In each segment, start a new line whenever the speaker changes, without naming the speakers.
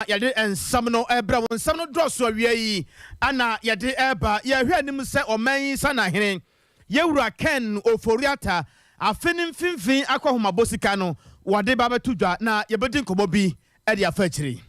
yɛde ensam no ebra won ensam no drosso awie yi ana yɛde eba yɛhwɛ anim sɛ ɔman sana hene yewura Ken Oforiata afenim finfin akɔhoma bosika no wɔde babeto dwa na yɛbɛdi nkɔmɔ bi ɛde afa akyiri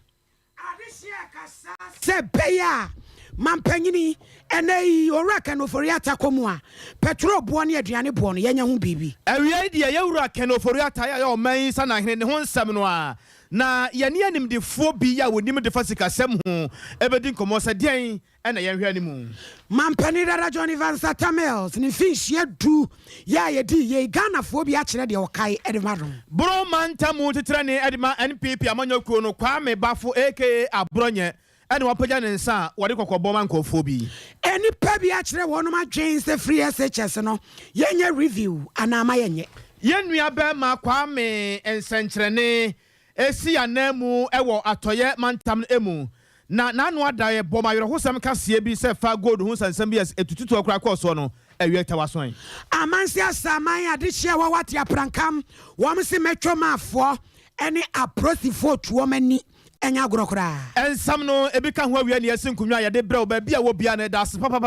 adehia kasa sɛ beya mampanyini enei owura Ken Oforiata komua petrol boɔ ne aduane boɔ no yɛnya ho bibi
awie die yewura Ken Oforiata ya ɔman sana hene ne ho nsɛm no a na yɛne animdefo bi ya wonim de fasikasɛm ho ebedi nkɔmɔ sɛ deɛn ɛna yɛhwɛ animu
mampani dada Johnny Van Satamels ne finhyia du ya yɛdi ye Ghana fo bi akyerɛ de ɔkae edemado
bro mantamu tetere ne edema NPP amanyokuo no Kwame Bafo aka Abronye ɛne wapagya ne nsa wɔde kɔkɔbɔ man nkɔfo bi
eni pa bi akyerɛ wɔnom adwen sɛ free SHS no yɛnya review anama yɛnyɛ
yɛnua bɛ ma Kwame nsɛnkyerɛne esi anamu ewo atoye mantam emu na nanu adaye boma yero hosam kasie bi se fa gold hu sansam bi etututu akura kɔso no ewie tawason
amansi asaman adehia wa wate aprankam wɔm se metwo mafo ene aprosifo tuomani enya grokra
ensam no ebi ka ho awie ne yesi nkunwa yɛde brɛ oba bia wo bia na das papa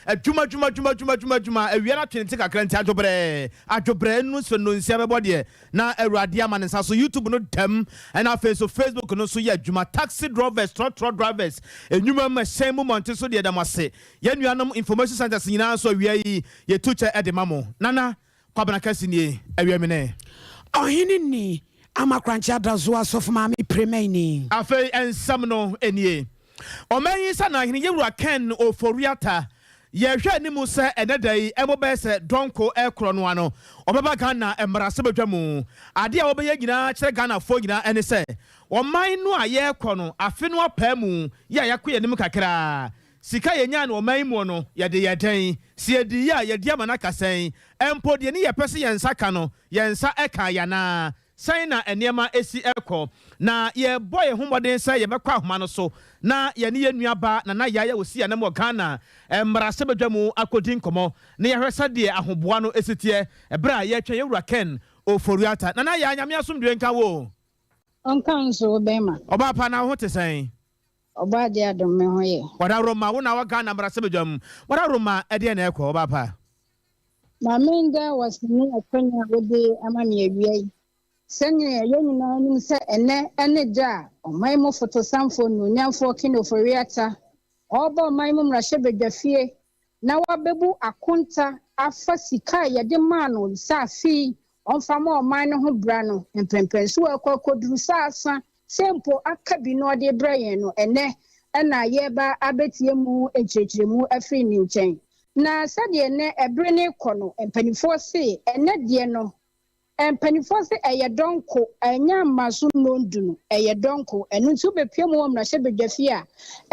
adwuma awie na twente kakra nti adwobre nu so no nsia bɛbɔ de na awurade ama ne nsa so YouTube no dam ɛna Facebook no so yɛ adwuma taxi drivers truck drivers enwuma ma hyɛn mu monte so de dam ase yɛnuanom information centers nyina so awie yi yɛ tuche ɛde mamo nana kwabena kasi nie awie me ne
ɔhene ni amakranchi adazoa sof mami premeni
afei ensam no enie omanyi sana hene yewura Ken Oforiata yɛhwɛ ni mu sɛ ɛnɛdai ɛmobɛ sɛ donko ɛkro no ano ɔbɛba Ghana emrase badwa mu ade a wɔbɛyɛ nyina kyerɛ Ghana fo nyina ɛne sɛ ɔman no a yɛkɔ no afi no apaa mu yɛ yakɔ yɛnim kakra sika yɛnya no ɔman mu no yɛde yɛden si yɛdi ya yɛdi ama na kasɛn empo de ne yɛpɛ sɛ yɛnsa ka no yɛnsa ɛka yana sɛn na enema esi ɛkɔ na yɛbɔ yɛ homɔden sɛ yɛbɛkɔ ahoma no so na yɛne yɛnua ba na yɛayɛ osi ya na mo Ghana mmarase badwa mu akodi nkɔmɔ na yɛhwɛ sɛ deɛ ahoboa no esitie ɛbra yɛtwa yɛwura Ken Oforiata na yɛ anyame asomdwe nka wo
onkan so bema
oba pa na ho te sɛn
oba de adom me ho yɛ
wada roma wo na wa Ghana mmarase badwa mu wada roma ɛdeɛ na ɛkɔ oba pa
ma menga was ni akonya wode ama me awia sɛnye yɛnyina nim sɛ ene ja ɔman mu fotosamfo no nyamfo Ken Oforiata ɔba ɔman mu mrahye bedwafie na wabebu akonta afa sika yɛde ma no safi ɔmfa ma ɔman no ho bra no mpempenso akɔkoduru saasa sempo aka bi no ɔde bra yɛn no ɛna yɛba abetie mu enkyerɛkyerɛmu afiri ne nkyɛn na sɛdeɛ ne ɛbere ne kɔ no mpanifo se deɛ no mpanifo se ɛyɛ donko ɛnya maso nondu no ɛyɛ donko ɛno nso bepia mu wɔn mrahye bedwafie a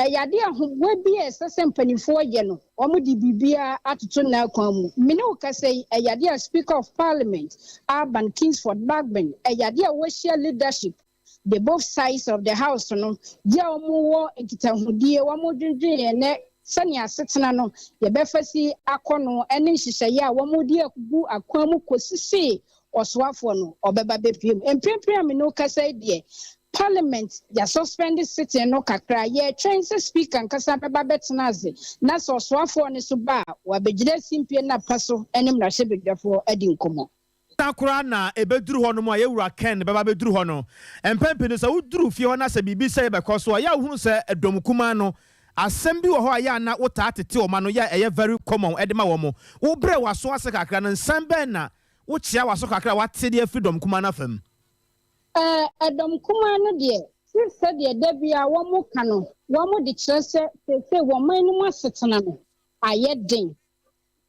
ɛyade ahoboa bi a ɛsɛ sɛ mpanifo yɛ no wɔn de bibia atoto na akwan mu mene wo kasa yi ɛyade a Speaker of Parliament Alban Kingsford Bagbin ɛyade a wɔhyia leadership the both sides of the house no dia wɔn wɔ nkitahudie wɔn dwendwen ne sani asetena no yɛbɛfa si akɔ no ɛne nhyehyɛeɛ a wɔn de akugu akwan mu kosisi oswafo no obeba bepiem emprempren me no kasa die Parliament ya suspended sitting no kakra ye train se speaker nkasa beba betena aze na so oswafo ne so ba wa begire simpie na paso enim na hye bedwafo adi nkomo
takura na ebeduru ho no mo yewura Ken beba beduru ho no empempe no sa uduru fie ho na sa bibi se bɛkɔ so ya hunu se edomkuma no asɛm bi wɔ hɔ a ya na wota tete o ma no ya ɛyɛ very common edema wɔ mo wo bre waso ase kakra no nsɛm bɛn na wo chia waso kakra wate de freedom kuma na fam
Adam kuma no de sɛ de da bia wo mo ka no wo mo de kyerɛ sɛ wo man no asetena no ayɛ den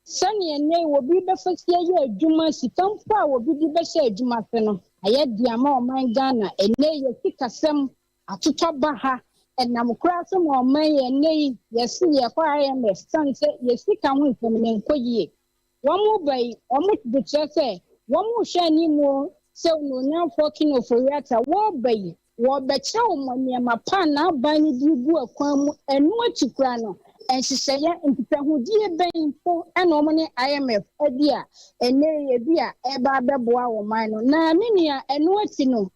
sɛne ne wo bi bɛfasie yɛ adwuma sikampo a wo bi di bɛhyɛ adwuma se no ayɛ de ama o man Ghana ene yɛ sikasɛm atotɔ ba ha enam kura so mo man yɛ ne yɛsi yɛ kɔ IMF sanse yɛ sika ho nsɛm ne nkɔyie wo mo bai wo mo de kyerɛ sɛ wo mo hwɛ ni mu sɛ no nyamfo Ken Oforiata wo bai wo bɛkyerɛ wo nneɛma pa na ban di gu akwan mu enu akikura no enhyehyɛ ntipahudie bɛn po ɛna ɔmo ne IMF adi a ene yɛ bi a ɛba bɛboa wo man no na menua enu ati no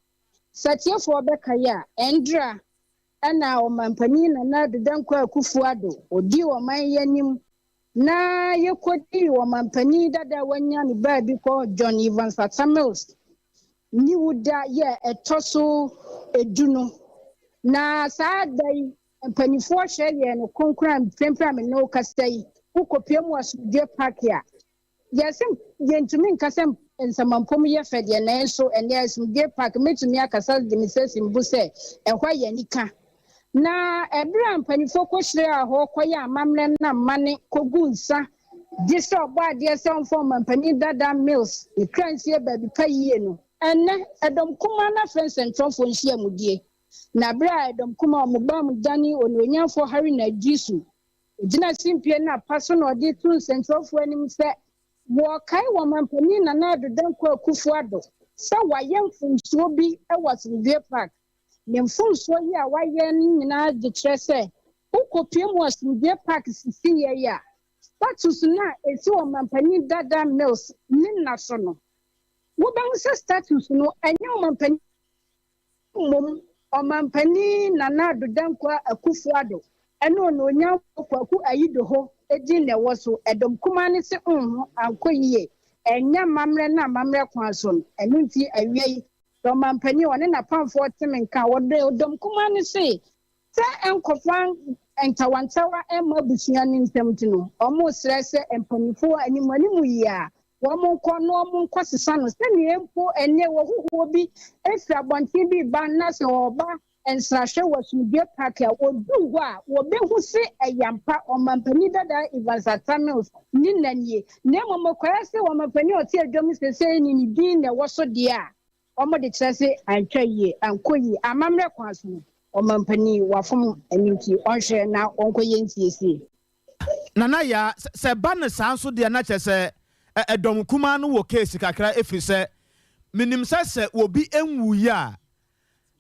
Satiefo Bekaya, Endra, and now Mampani and another Danko Kufuado, or dear my yanim. Na you could be or Mampani that when yan baby called John Evans at Samuels. Ni would that, a tosso, a juno. Na sad day, and penny for shelly and a concram, tempram and no castay, who copium was dear Pakia. Yes, gentlemen, Cassam and some Pommia fed your so and yes, dear Pack, made to me a castle de Mrs. in Busse, and why Yanika. Na Ebram penny for Coshrea, or Quaya, Mamlan, money, Kogunsa. This or bad dear sound form and penny that mills, the crans here baby pay. And Adam Kumana friends and Trump share mudie. Na bra Adam Kuma Mubam Danny on Winya for Harry Najisu. Dina simply na person or de two central for him say, Wakai woman penina na the Danko Kufuado. So why young from Swobi, I was in their park. Them full so ya, why yan na the tresse. Who copium was in their park, see ya. Status na, a so man that mills, Nina sono. What about status no and your man mum or mampani nana do dankwa akufuado eno no nya kwaku ayido ho edi ne woso edom kumane se ankoyie enya mamre na mamre kwanso eno nti awie do mampani one na pamfo temenka wode odom kumane se enkofan entawantawa emma busuya ni ntemtino omo srese empanifo animanimu ya womo kono omo kwasesa no se ne empo ene wo huho bi efra bonti bi banna se oba ensrahwe wasudie park a wodu ho a wo behu se eyampa omampani dada Ivansatamils ni nanie ne momo kwase womampani oti adwom sese ni din ne woso de a omo de kyerese antwaye ankoyi amamre kwaso omampani wafom aminti onhwe na onkoye ntiesi
nana ya se ban sanso de na kyerese edom kuma no wo case kakra efrise minim se obi enwu ya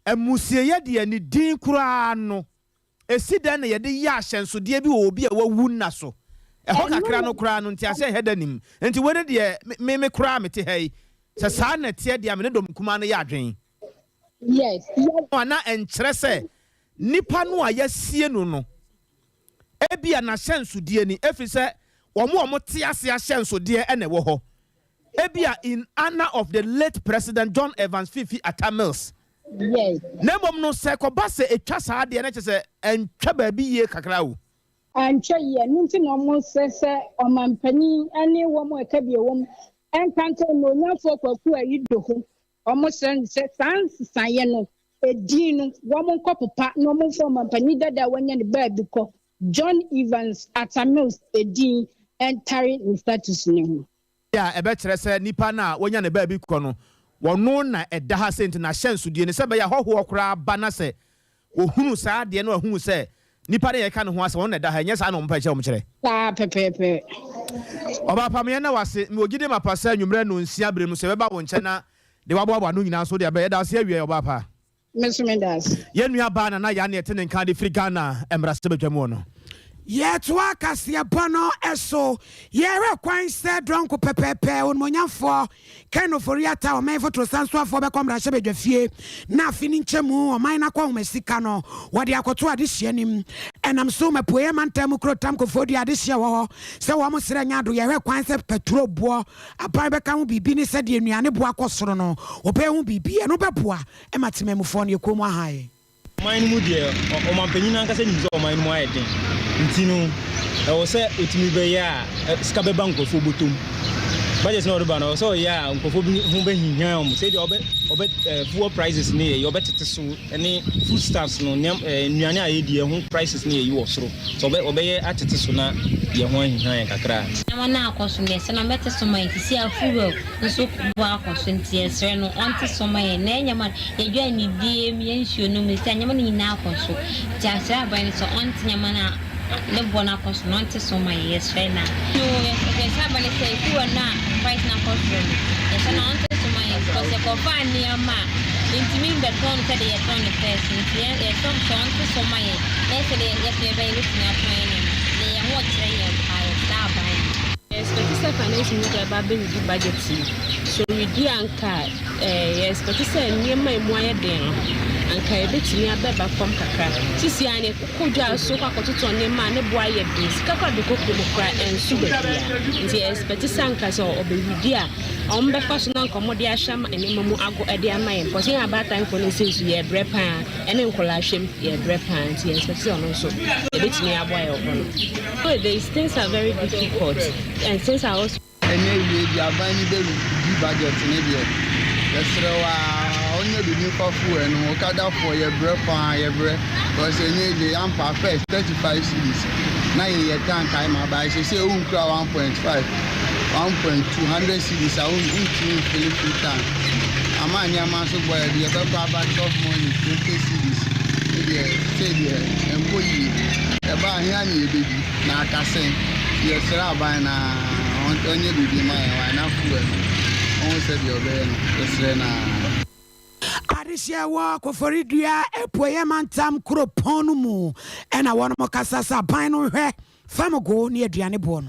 emusieye de ni din kura no esida na ye de ya ahyenso de bi obi a wawu na so eho kakra no kura no ntiase hedanim enti wede de me kura mete hei se sa na tie de amene dom kuma no ya adwen
yes
ana enkyere se nipa no a yasie no ebia na hyenso de ni efrise omo te ase ahyenso de ene wo ho ebia in honor of the late President John Evans Fifi Atamils.
Yes.
Nemom no se ko ba se etwa saa de na kyese entwa ba bi ye kakra wo.
Antwa ye nti no mo se omampani ane wo mo eka bi wo enkanto no nyafo kwaku ayido ho. Omo se san ye no edi no wo mo nkopopa no mo fo omampani dada wanya ne ba bi ko John Evans Atamils edi entire status ne ho.
Ya ebe kyerɛ sɛ nipa na wonya ne ba bi ko no wono na ɛda ha sent na hyenso die ne sɛ bɛya hoho okra ba na sɛ ohunu saa de no ahunu sɛ nipa de yɛka ne ho asɛ wono na ɛda ha nyɛ saa na ompa kyerɛ omkyerɛ
saa pepepe
oba pamye na wase me ogide mapasa nwumre no nsia brem sɛ bɛba wo nkyɛ na de waboa no nyina so de bɛyɛ da se awie oba pa
mesumendas
yenua ba na ya ne ɛtene nka de Africa na embrase betwamu no
Yetwa kasia bono eso yere kwan se dronko pepepe onmonyafo keno foriata o men foto sanso afo be komra hye bedwafie na afini nchemu o man na kwa mesika no wode akoto ade hye nim enam so mapoye mantam krotam kofodi ade hye wo ho se wo mo sere nya do yere kwan se petro buo apan be ka ho bibi ni se de anuane bo akosoro no obe hu bibi e no beboa e matemamufo no yekomu ahaye
mine mu de o mampanyin na nkasa nim so o mine mu ayeden ntino e wo se otimi be ya ska be bank of obotom budget no do na so ya nkofo bi hu be hinhan o say de obe fuel prices ne ye obe tete so ene food stuffs no nnuane a ye die hu prices ne ye wo soro so obe ye atete so na ye ho hinhan kakra
na na akoso ne se na mete so mai si afuwe nso bo akoso ntie sere no onte so mai na nyama ye dwa ni die mi ensuo no mi se nyama ni na akoso ja sere aban so onte nyama na le bona akoso no onte so mai yes right na yo ye se aban se ifu na price na akoso ye se na onte so mai ko se ko fa ni ama intimi be ton te de ye ton first ntie ye so onte so mai na se de ye se be lu na point ni le ye ho kire ye ai da ban
Expect finance minister about the budget. So we do anka expect near my moya den anka ebet ni abeba from kakra. Sisi ane kuja so kwa kototo ne ma ne boa ye bis. Kakra de kokko mokra ensu bebia. Nti expect anka so obewidia. Ombe kwaso na nkomo de ahya ma ene mamu ago de amaye. Because here about time for nonsense ye brepan ene nkola hwem ye brepan. Nti expect ono so ebet ni aboa ye obono. So these things are very difficult. And since I was
anyway, the Abani budget in India. That's only the new coffee and Okada for your breath, because the Ampa first 35 cities. Now you can't time about say 1.5, 1.200 cities. I won't eat Philippine. Amania Maso boy, the other batch of money, 20 cities. Yeah, employee. About here, baby. Now, I can say. Yes, Rabbi, on your baby, my fool. Almost said your bed. Yes,
Adisia walk for Idia, a poeman tam croponumu, and I want Mocasasa Pino hair, Famago near Diane Bon.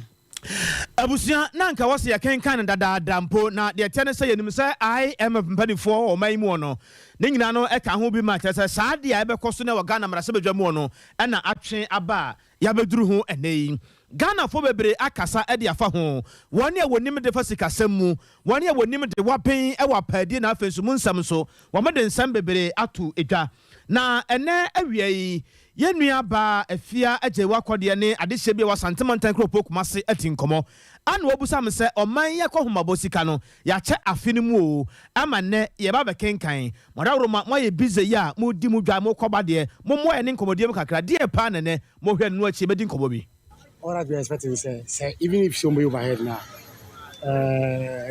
Abusia nanka wase ya kenkan dada dampo na de tene say enim say I am a mpanifo o maimu no ne nyina no e ka ho bi ma tese saa de a be koso na Ghana mrase bedwamu no e na atwe aba ya beduru ho enei Ghana fo bebre akasa e de afa ho woni e wonim de fasika sammu woni e wonim de wapen e wapadi na afensu mu nsam so wo me de nsam bebre atu edwa na ene awiei yenua ba afia ajewa kwode ne adehye bi wa santemantan kropo kumase atinkomo an wobusa me se oman ye kohomabo sika no ya che afini mu o ama ne ye ba bekenkan modawroma moye bize ya mudi mu dwa mo koba de mo moye ne nkomodie kakra de pa ne mo hwe no achi bedi nkomo bi.
All that we are expecting is say even if somebody overhead now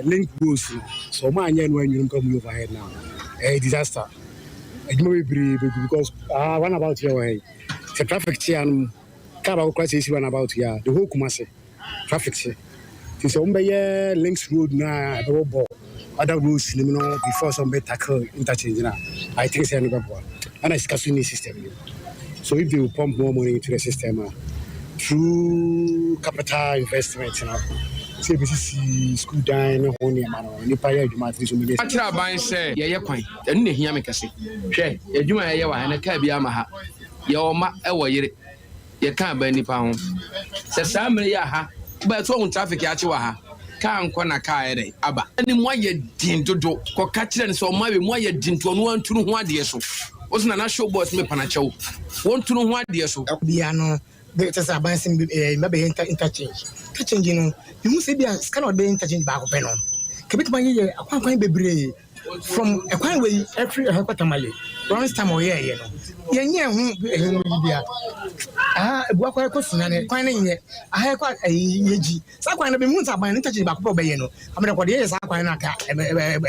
link goes so man yen when you come overhead now a disaster it may be because one about here the traffic here car crisis one about here the whole Kumasi traffic here this umbe links road na the other roads before somebody tackle interchange now I think say no go and it's casino system so if they will pump more money into the system through capital investment say BCC school down on your man nipa ya adwuma tiri so me
akira ban say ye kwan enu ne hia me kase hwe adwuma ye wa na ka bia ma ha ye o ma e wo yire ye kan ba nipa ho se samre ya ha ba so on traffic ya chi wa ha ka anko na ka ere aba ani mo ye din dodo ko ka kire ne so ma we mo ye din to no antunu ho ade so o so na show boss me panachew won tunu ho ade so
bia no the test abansing maybe interchange you know you say bia scan or the interchange back up no kebit man ye akwan bebre from akwan we every kwatamale one time o ye no ye nye hu bia ebu akwa ko sunane kwan ne nye kwa yeji sa kwan na be mu ntaban interchange back up be ye no amene ko de sa kwan na ka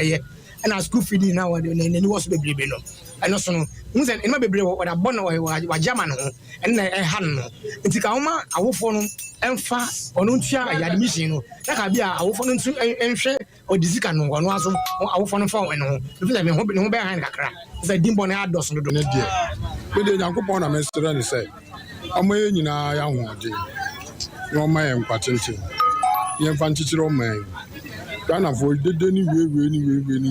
ye na school feeding na ne was bebre no eno so no nse enma bebre wo da bon wa German ho ena han no nti ka homa awofo no emfa ono ntua admission no na ka bia awofo no ntu enhwe odizika no ono aso awofo no fa eno ho bi me ho be han kakra nse dimbo na ados no do ne die me de Yankopon na mestre ne say amaye nyina ya ho de no maye nkwatente ye mfa nchichiro man Ghana for dede ni we ni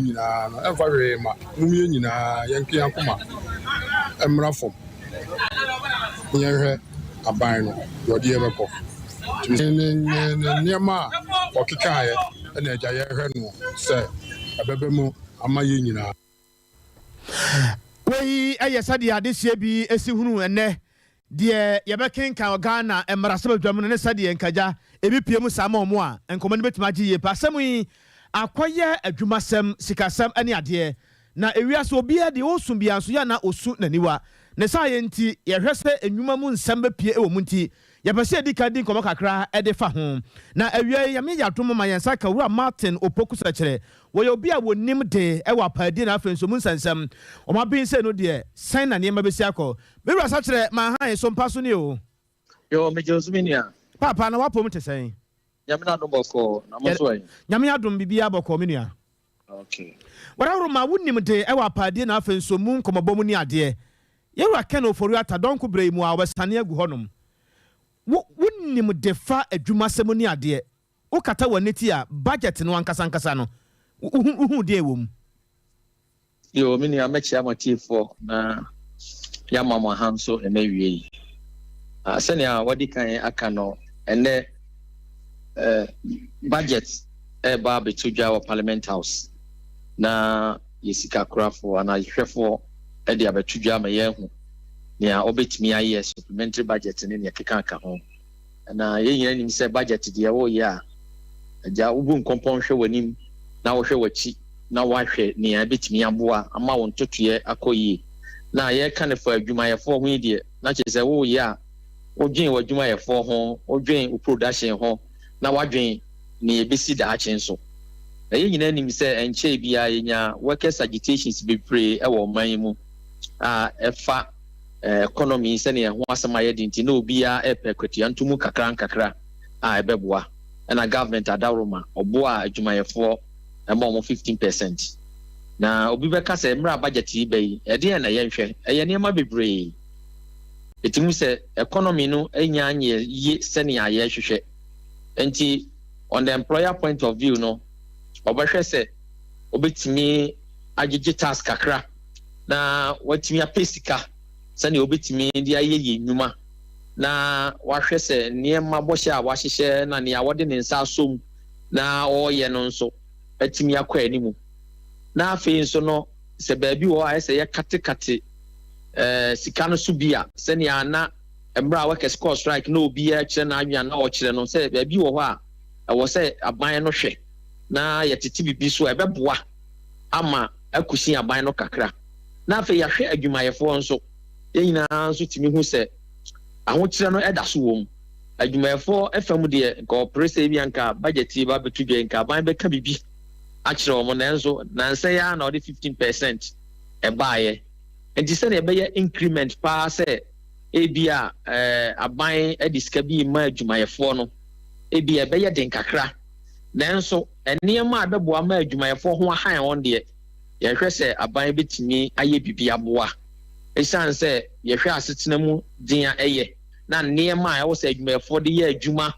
nyina no emfa we ma mu ye nyina yenke yakoma emra fom ye hwe aban no yodi e beko ne ma okikaye na eja ye hwe no se abebe mu amaye nyina
we ayesa de adehye bi esi hunu ene de ye bekenka Ghana emrase badwam ne sade enkaja ebi piem sama omo a enkomo ne betima giye pa samu akoye adwumasem sikasem ane ade na ewiase obi ade osum bia so ya na osu naniwa ne saye nti ye hwese enwuma mu nsem bepie e wo munti ye pese edika din komo kakra ede fa ho na awie ye me yatom ma yensa ka wura Martin opoku sakire wo ye obi a wonim de e wa padi na afenso mu nsansam o ma bin se no de san na ne ma besi akọ me wura sakire ma han Sompa so ne o
yo me josminia
papa na wapom te sen
nyamina do boko na mo so yin
nyamina dum bibia boko menua
okay
wara ma wonim de e wa padi na afenso mu nkomobom ni ade ye wura ken oforu ata donko bremu a obesane agu honom wonim de fa adwumasem ni ade ukata waniti a budget no ankasa no uhu de wom
yo mini amechi amatifo na ya mama hanso emewie senia wadi kan aka no ene budget eba betudwa wa parliament house na yesika krafo ana hwefo e de abetudwa ma yehu nia obetimi aye supplementary budget ne ne keka aka ho na yenyina nim se budget de wo ya aja ubu nkompon hwe wanim na wo hwe wachi na wahwe nia betimi aboa ama won totoye akoyi na ye kan for adwumayefo ho de na chese wo ya odwen wadwumayefo ho odwen production ho na wadwen ni ebesi da achen so yenyina nim se enche bia yenya workers agitations be pray e wo man mu efa economy se ne ho asema ye dinti na obia epekwati antumu kakra ebeboa na government adawroma oboa adwumayefo emo 15% na obi beka se mra budget yi e de na ye nhwe ye niam bebre etimu se economy no enya anye yi se ne aye hwehwe enti on the employer point of view no obehwe se obetimi agege task kakra na watimi apesika se ne obetimi dia ye nnuma na wahwe se niam bohye a wahyehe na ne awode ne nsa asom na oye no nso atimi akwa animu na afi nso no se baabi wo ayese ye katekate sika no so bia se ne ana embra workers score strike na obi a kire na anwa na o kire no se baabi wo ho a wo se aban no hwe na yetiti bibi so ebeboa ama akusi aban no kakra na afi ya hwe adwumayefo nso yenyina nso timi hu se aho kire no eda so wom adwumayefo efam de cooperate bi anka budget ba betudwe nka aban beka bibi akire omo na nso na nse ya na odi 15% ebaaye enti se na ebeye increment pa se ebia aban ediska bi ma adwumayefo no ebia ebeye den kakra nanso enema abeboa ma adwumayefo ho ahan won de ye hwe se aban betimi aye bibi aboa esan se ye hwe asetena mu din eye na nema a wo se adwumayefo de ye adwuma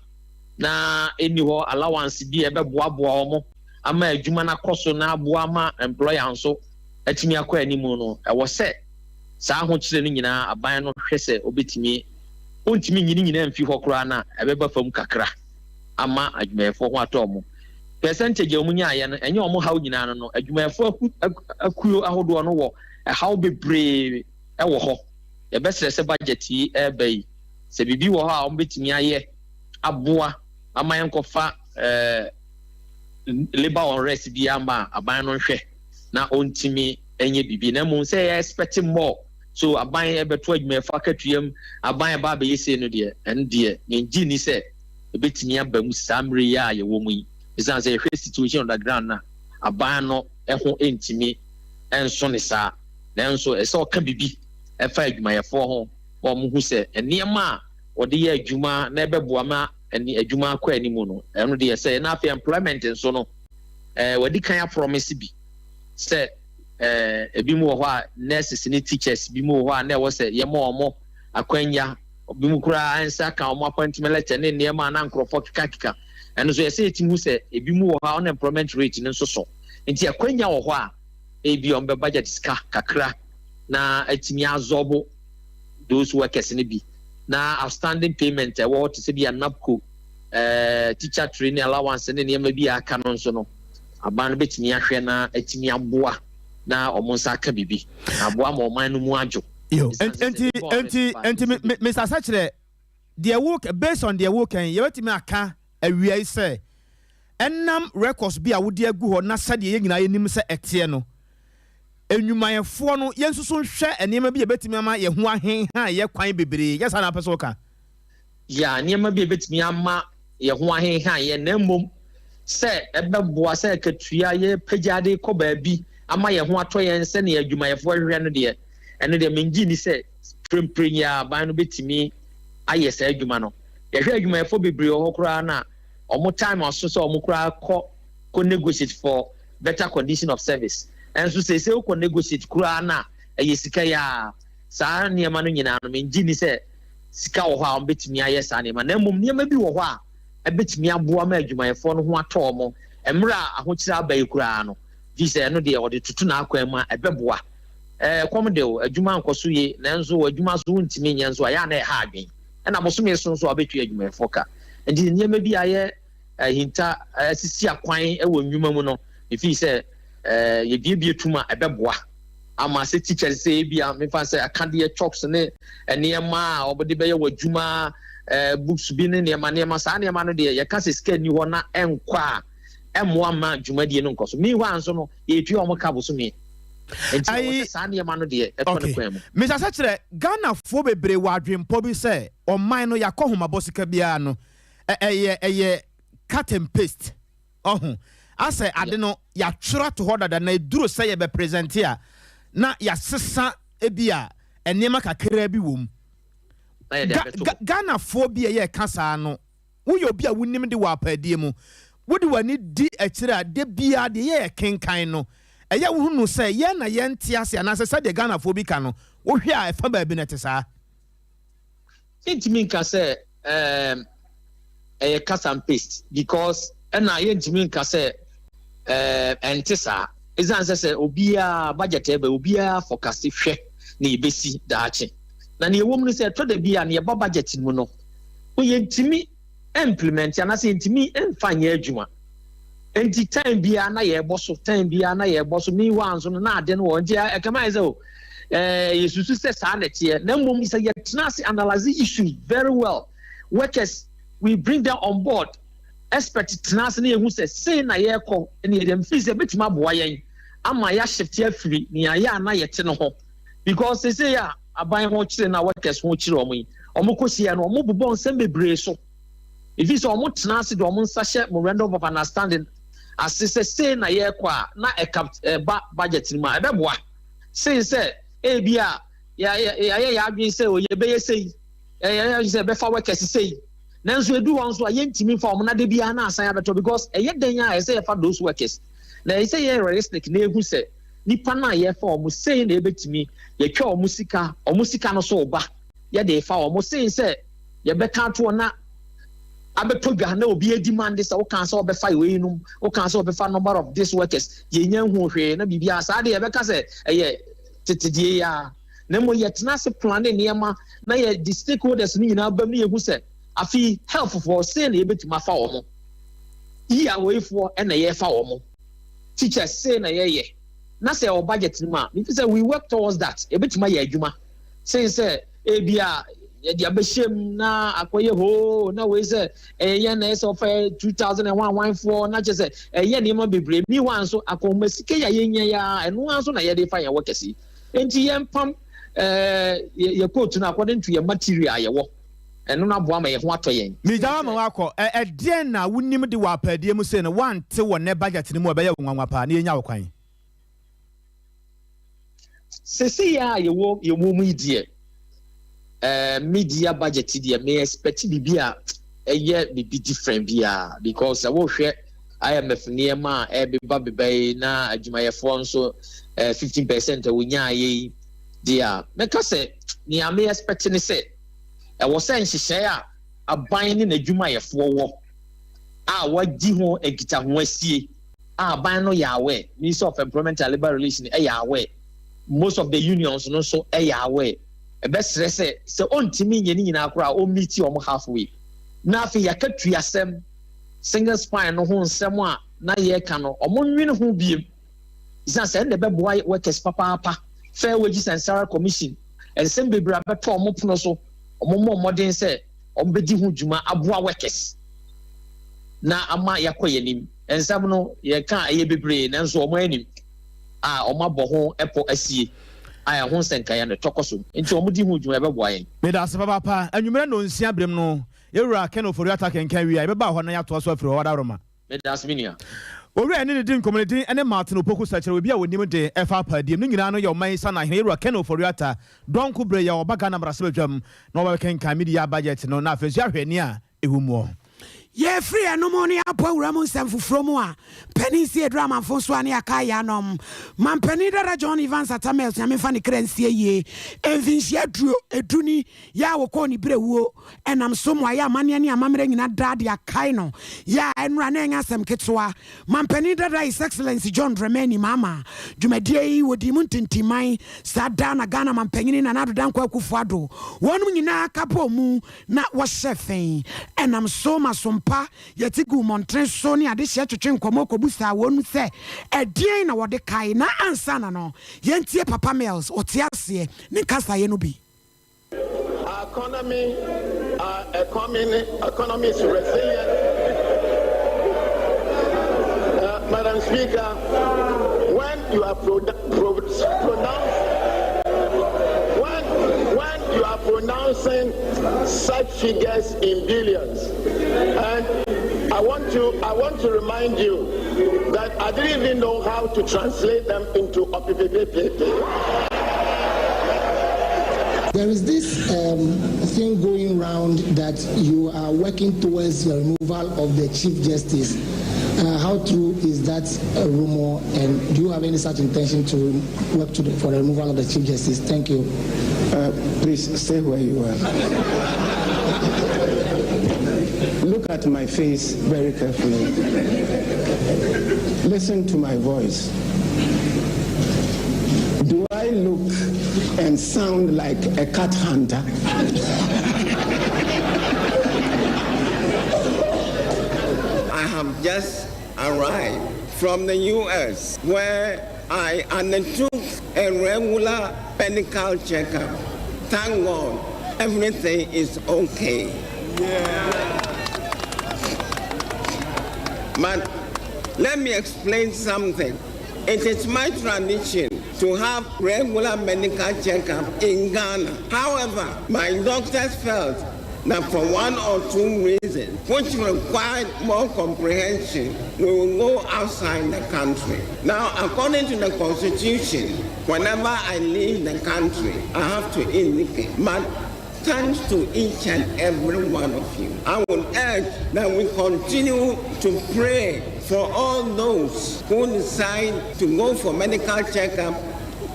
na eni ho allowance bi ebeboa boa omo ama adwuma na koso na aboa ma employer nso atimi akwa animu no e wo se saa ho kire no nyina aban no hwe se obetimi ontimi nyina mfi ho kora na ebeba fam kakra ama adwumayefo ho atomo percentage omunya ya no enye omo haw nyina no adwumayefo akuyo ahodo no wo haw bebre e wo ho e besere se budget yi ebai se bibi wo ho a ombetimi aye aboa ama yenkofa labor unrest bi ama aban no hwe na ontimi enye bibi na mu say expecting more so aban ebeto adwumayefo akatuam aban ba be yese no de en de ngi ni say ebetimi aba mu samre ya ye wo mu yi isan say hwe situation on the ground na aban no eho entimi enso ne sa nanso ese oka bibi efa adwumayefo ho wo mu hu say eniema ode ye adwuma na ebeboa ma eni adwuma akwa animu no eno de say na afi employment nso no wadi kan ya promise bi say ebi mu ho a nurses ni teachers bi mu ho a na wo say ye mo omo akwanya obi mu kura ansa ka omo appointment letter ne ne ma na nkrofo kika eno so ye say etimu say ebi mu ho a unemployment rate nso so enti akwanya wo ho a ebi on be budget ska kakra na etimi azobo those workers ni bi na outstanding payment wo to say bi anapco teacher training allowance ne ne ma bi aka no nso no aban betimi ahwe na etimi aboa na omonsa aka bibi aboa ma oman no mu adwo
yo enti Mr. Sachre the work based on the work and you betimi aka awia say enam records bi a wodi agu ho na sade ye nyina yenim se etie no enwumayefo no yensusu hwe enema bi betimi ama ye ho ahen ha ye kwan bebre yes na person ka
ya enema bi betimi ama ye ho ahen ha ye na mom se ebeboa se katua ye pejade ko baabi ama ye ho ato ye nse ne adwumayefo hwe no de eno de mengi ni se premprenya ban no betimi aye se adwuma no ye hwe adwumayefo bebre ho kora na omo time aso so omo kora ko negotiate for better condition of service and so say ko negotiate kora na aye sika ya saa niema no nyina no mengi ni se sika wo ho a betimi aye saa niema na mom niema bi wo ho a ebetimi aboa ma adwumayefo no ho atɔ mo emra ahokyira abai kura no visa no de ɔde tutu na akwan ma ebeboa kom de adwuma nkoso ye nanso adwuma so ntimi nya nso aya na ha adwen na bosome so nso abetu adwumayefo ka ndi nyema bi aye hinta sisi akwan ewo nnwuma mu no efi sɛ ye bie tuma ebeboa ama se teachers say bia me fa say akade chalks ne enema obode be ye wadwuma books bi ne nema saa nema no de ye ka se scan ni ho na enkwa emmoa ma dwumadie no nkoso mi hwa nso no ye tu omo ka boso mi enti saa nema no de eto ne kwan mu
Mr. Sachre Ghana fo bebre wadwempo bi se oman no yakohoma bosika bia no eye cut and paste ase ade no ya twra to hodada na eduro se ye be present here na yasesa ebia enema kakra bi wom Ghana phobia ye kasa no wo ye obi a wonim de wa apadie mu wo de wani di akira de bia de ye kenkan no eye wo hunu se ye na ye ntiase na se de Ghana phobia no wo hwe a efa ba bi na tesa
intimi nka se cut and paste because na ye intimi nka se entisa izan say obia budget ebe obia forecast hwe na ebesi daache na ne ewom no say to da bia na ye budget mu no wo ye ntimi implement ya na say ntimi emfanye adwuma enti time bia na ye boso time bia na ye boso mi wanso no na ade no wo ntia e kama say o yesusu say sa na tie na mmom say ye tenase analyze issue very well workers we bring them on board expert tenase na ehu say na ye kɔ na ye dem fi say betima boa yen ama ya shift afiri ni ya na ye te no ho because they say ya aban ho kire na workers ho kire omo kosia no omo bobon nsem bebre so if is omo tenase de omo nsa hye memorandum of understanding asese say na ye kɔ a na budget ni ma e beboa say bia ya adwin say o ye be ye say ya say be fa workers say nanso edu won so ayentimi fa omo na de bia na asan abeto because eye den ya say fa those workers na say ye realistic na ehu say nipa na ye fa omo say na ebetimi ye twa omo sika no so ba ye de fa omo say ye beka to na abeto dwa na obi e demand say o kan say obefa we num o kan say obefa number of these workers ye nya hu hwe na bibia sa de ye beka say eye tetedie ya na mo ye tena se plan ne niema na ye the stakeholders ni nyina ba mi ehu say afi help for say na ebetuma fa omo iya we for na ye fa omo teachers say na ye na say our budget ni ma if say we work towards that ebetuma ye adwuma say ebia ye dia behiem na akoye ho na we say ye na say of 2001 na say ye niema bebre mi wan so akoma sike ya ye nya ya eno an so na ye dey fa ye workers enti ye mpam ye quote na according to your material ye wo eno na boa ma ye ho ato yen
mi jawa ma wakɔ ɛdeɛn na wonim de wa apadie mu se no wante wɔ ne budget ni mu ɔbɛyɛ nwanwa pa na yenya wo kwan
sesi ya ye wo mu idie media budget dia me expect bibia eye bibi different bia because I wo hwɛ IMF niema beba na adwumayefo nso 15% wonya ayi dia meka sɛ ni ame expect ni sɛ ɛwɔ sɛ nhyehyɛ a aban ne n'adwumayefo wɔ a wadi ho agita ho asie a aban no yɛ aware Ministry of Employment and Labour Relations ɛyɛ aware most of the unions no so ɛyɛ aware ɛbɛsrɛ sɛ ontimi nyɛ ni nyina akora o meet omo halfway na afi yakatu asɛm single spine no ho nsɛm a na yɛ ka no omo nwene ho biem isa sɛ ne bɛboa workers papa fair wages and salary commission ensɛm bebre abɛtɔ omo pono so omo modern sɛ omo bedi ho dwuma aboa workers na ama yakɔ yanim ensɛm no yɛ ka ɛyɛ bebre nanso omo anim a omo abɔ ho ɛpɔ asie aya ho senka no tokoso nti omudi hu dwuma beboa yen
me da se papa anwumere no nsia brem no ewura ken ofori attack enkan wi ai beba ho na yato so afiri ho wadaro
me da se minia
owura ene ne din community ene Martin Opoku sachere obi a wonim de efa padiem no nyina no ye oman sana hene ewura ken ofori attack donku bre ya obaga na mrase bedwam na oba ken kan media budget no na afesu ahwani a ehumuo
Ye free anomoni apo uramu semfufromu a penny see drama fonso ani akaya nom man penny da John Evans Atamels ya mefa ne krensie ye enfinhia duro eduni ya woko ni brewo enam so mo ya amane ne amamre nyina dade akai no ya enra na enya sem ketwa man penny da His Excellency John Dramani mama dwumadie yi wodi mu ntintiman sada na Ghana man penny na nado dan kwa kufuado wonum nyina kapo mu na wo hyefen enam so Sompa yeti gu montre so ni ade hye twetwe nkomo kobusa wonu se edien na wode kai na ansa na no yentie Papa Mills otiase ne kasa ye no bi.
Economy is resilient. Madam Speaker, when you are pronouncing such figures in billions, and I want to remind you that I didn't even know how to translate them into OPPPP.
There is this thing going around that you are working towards the removal of the Chief Justice. How true is that rumor, and do you have any such intention to work for the removal of the Chief Justice? Thank you.
Please stay where you are. Look at my face very carefully. Listen to my voice. Do I look and sound like a cat hunter? I have just arrived from the U.S. where I undertook a regular medical checkup. Thank God, everything is okay. But let me explain something. It is my tradition to have regular medical checkup in Ghana. However, my doctors felt that for one or two reasons, which required more comprehension, we will go outside the country. Now, according to the Constitution, whenever I leave the country, I have to indicate. But thanks to each and every one of you, I would urge that we continue to pray for all those who decide to go for medical checkup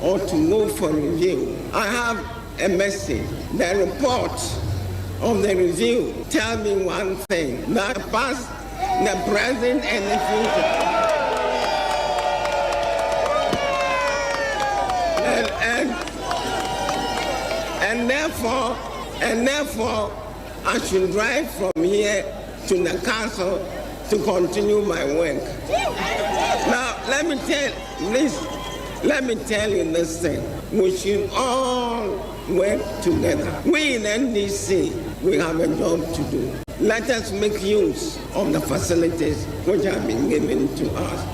or to go for review. I have a message. The report of the review tell me one thing, that past, the present, and the future. And therefore, I should drive from here to the castle to continue my work. Now, let me tell you this thing. We should all work together. We in NDC, we have a job to do. Let us make use of the facilities which have been given to us.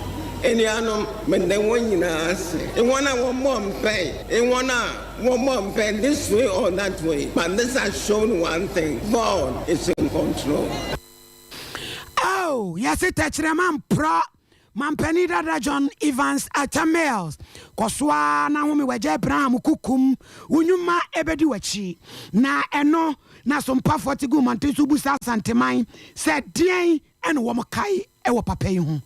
Anyano, but they want you to say, they want to pay, they want to pay this way or that way. But this has shown one thing: God is in control.
Oh, yes, it's a man pro. Mampeni da John Evans Atamels Koswa na humi waje Abraham kukum unyuma ebedi wachi na eno na Sompa 40 gu mantesu busa santemai se dien eno wo makai ewo papa yi hu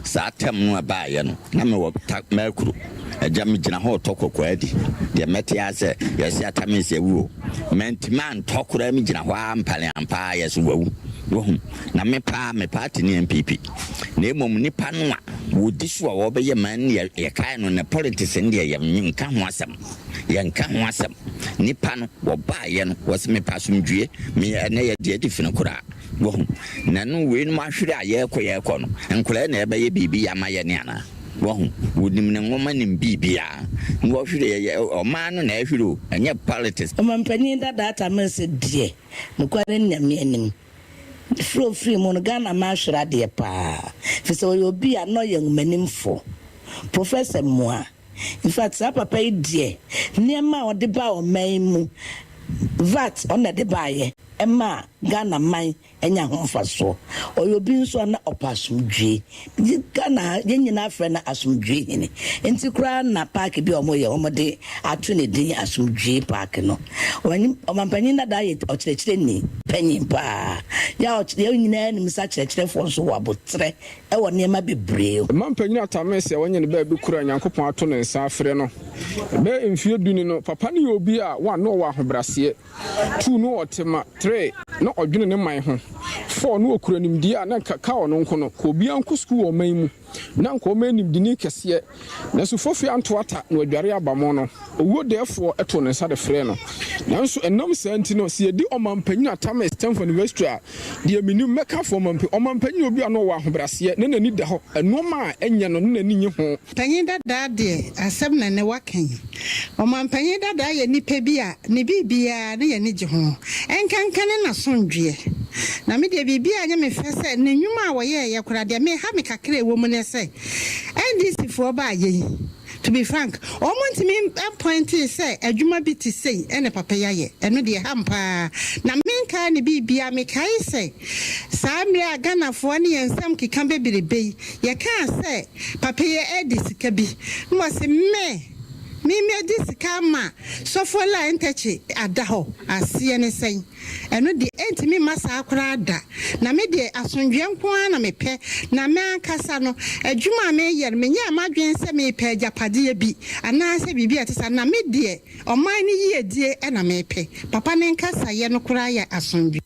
sa tem no abaaye no na me wo makuru agya me gina ho tokoko adi de mete ase yesi atamese ewu mentman tokora me gina ho ampale ampa yeso wawu wohum na me pa ne MPP na emom nipa no a wodi so a wo be ye man ne ye kai no ne politics ne ye nka ho asem nipa no wo baaye no wo se me pa somdue me na ye de adifine kora wohum na no we no mahwere aye ekọ no nkora na ebe ye bibi ya ma ye ne ana wohum wodim ne ngoma nim bibia wo hwere ye o ma no na ehwere enye politics
o mampani data mese die nokware nyame anim free mon Ghana ma hwere de pa fi so yo bi ano ye ngumanimfo Professor Moa. In fact, papa die niema o de ba o man mu VAT on the buy Emma Ghana mine enya ho faso oyobi nso na opasumdwe Ghana yenyina frɛ na asumdwe hini enti kra na park bi omoye omode atu ne din asumdwe park no wani omampanyi na da ye okyerɛkyerɛ ni panyin pa ya nyina nim sa kyerɛkyerɛfo nso wɔ abotrɛ ɛwɔ nneɛma bebree
man panyin atamese wɔnyɛ ne ba bi kura Nyankopɔn ato ne nsa afrɛ no be mfie duni no papa ne obi a wa no wɔ ahobraseɛ 2 no ɔtema 3 no ɔdwene ne man ho 4 no okura nimdi a na kaka ɔno nko no ko bia nko school wɔ man mu na nko man nimdini kɛseɛ na so fofi anto ata na ɔdware abamo no owó defo ɛto ne nsa de frɛ no nanso ɛnam santi no se yɛdi ɔmampanyin atama Stanford University a de minim meka fo ɔmampanyin obi a no wɔ ahobraseɛ ne nani da hɔ ɛnoma a ɛnyɛ no ne nani nye ho
panyin dada de asɛm na ne wakan ɔmampanyin dada yɛ nipa bi a ne bibia ne yɛ ne gye ho ɛnkankane na sondwe na me de bibia nya me fɛ sɛ ne nnwuma a wɔyɛ yɛ kora de me ha me kakra ɛwɔ mu ne sɛ NDC fo ba yɛ to be frank almost me point say adwuma bi ti say ene papa yaye eno de hampa na menka ne bibia me kai say samre agana fo ne yensam keka bebirebe ye kan say papa ye edi sika bi mo se me di sika ma so for la entechi adaho asie ne sen eno de entimi masa akora ada na me de asondwe nko na me pɛ na me ankasa no adwuma me yer me nya amadwen sɛ me pɛ japade bi ana sɛ bibi atisa na me de ɔman ne yie die na me pɛ papa ne nkasa ye no kora ya asondwe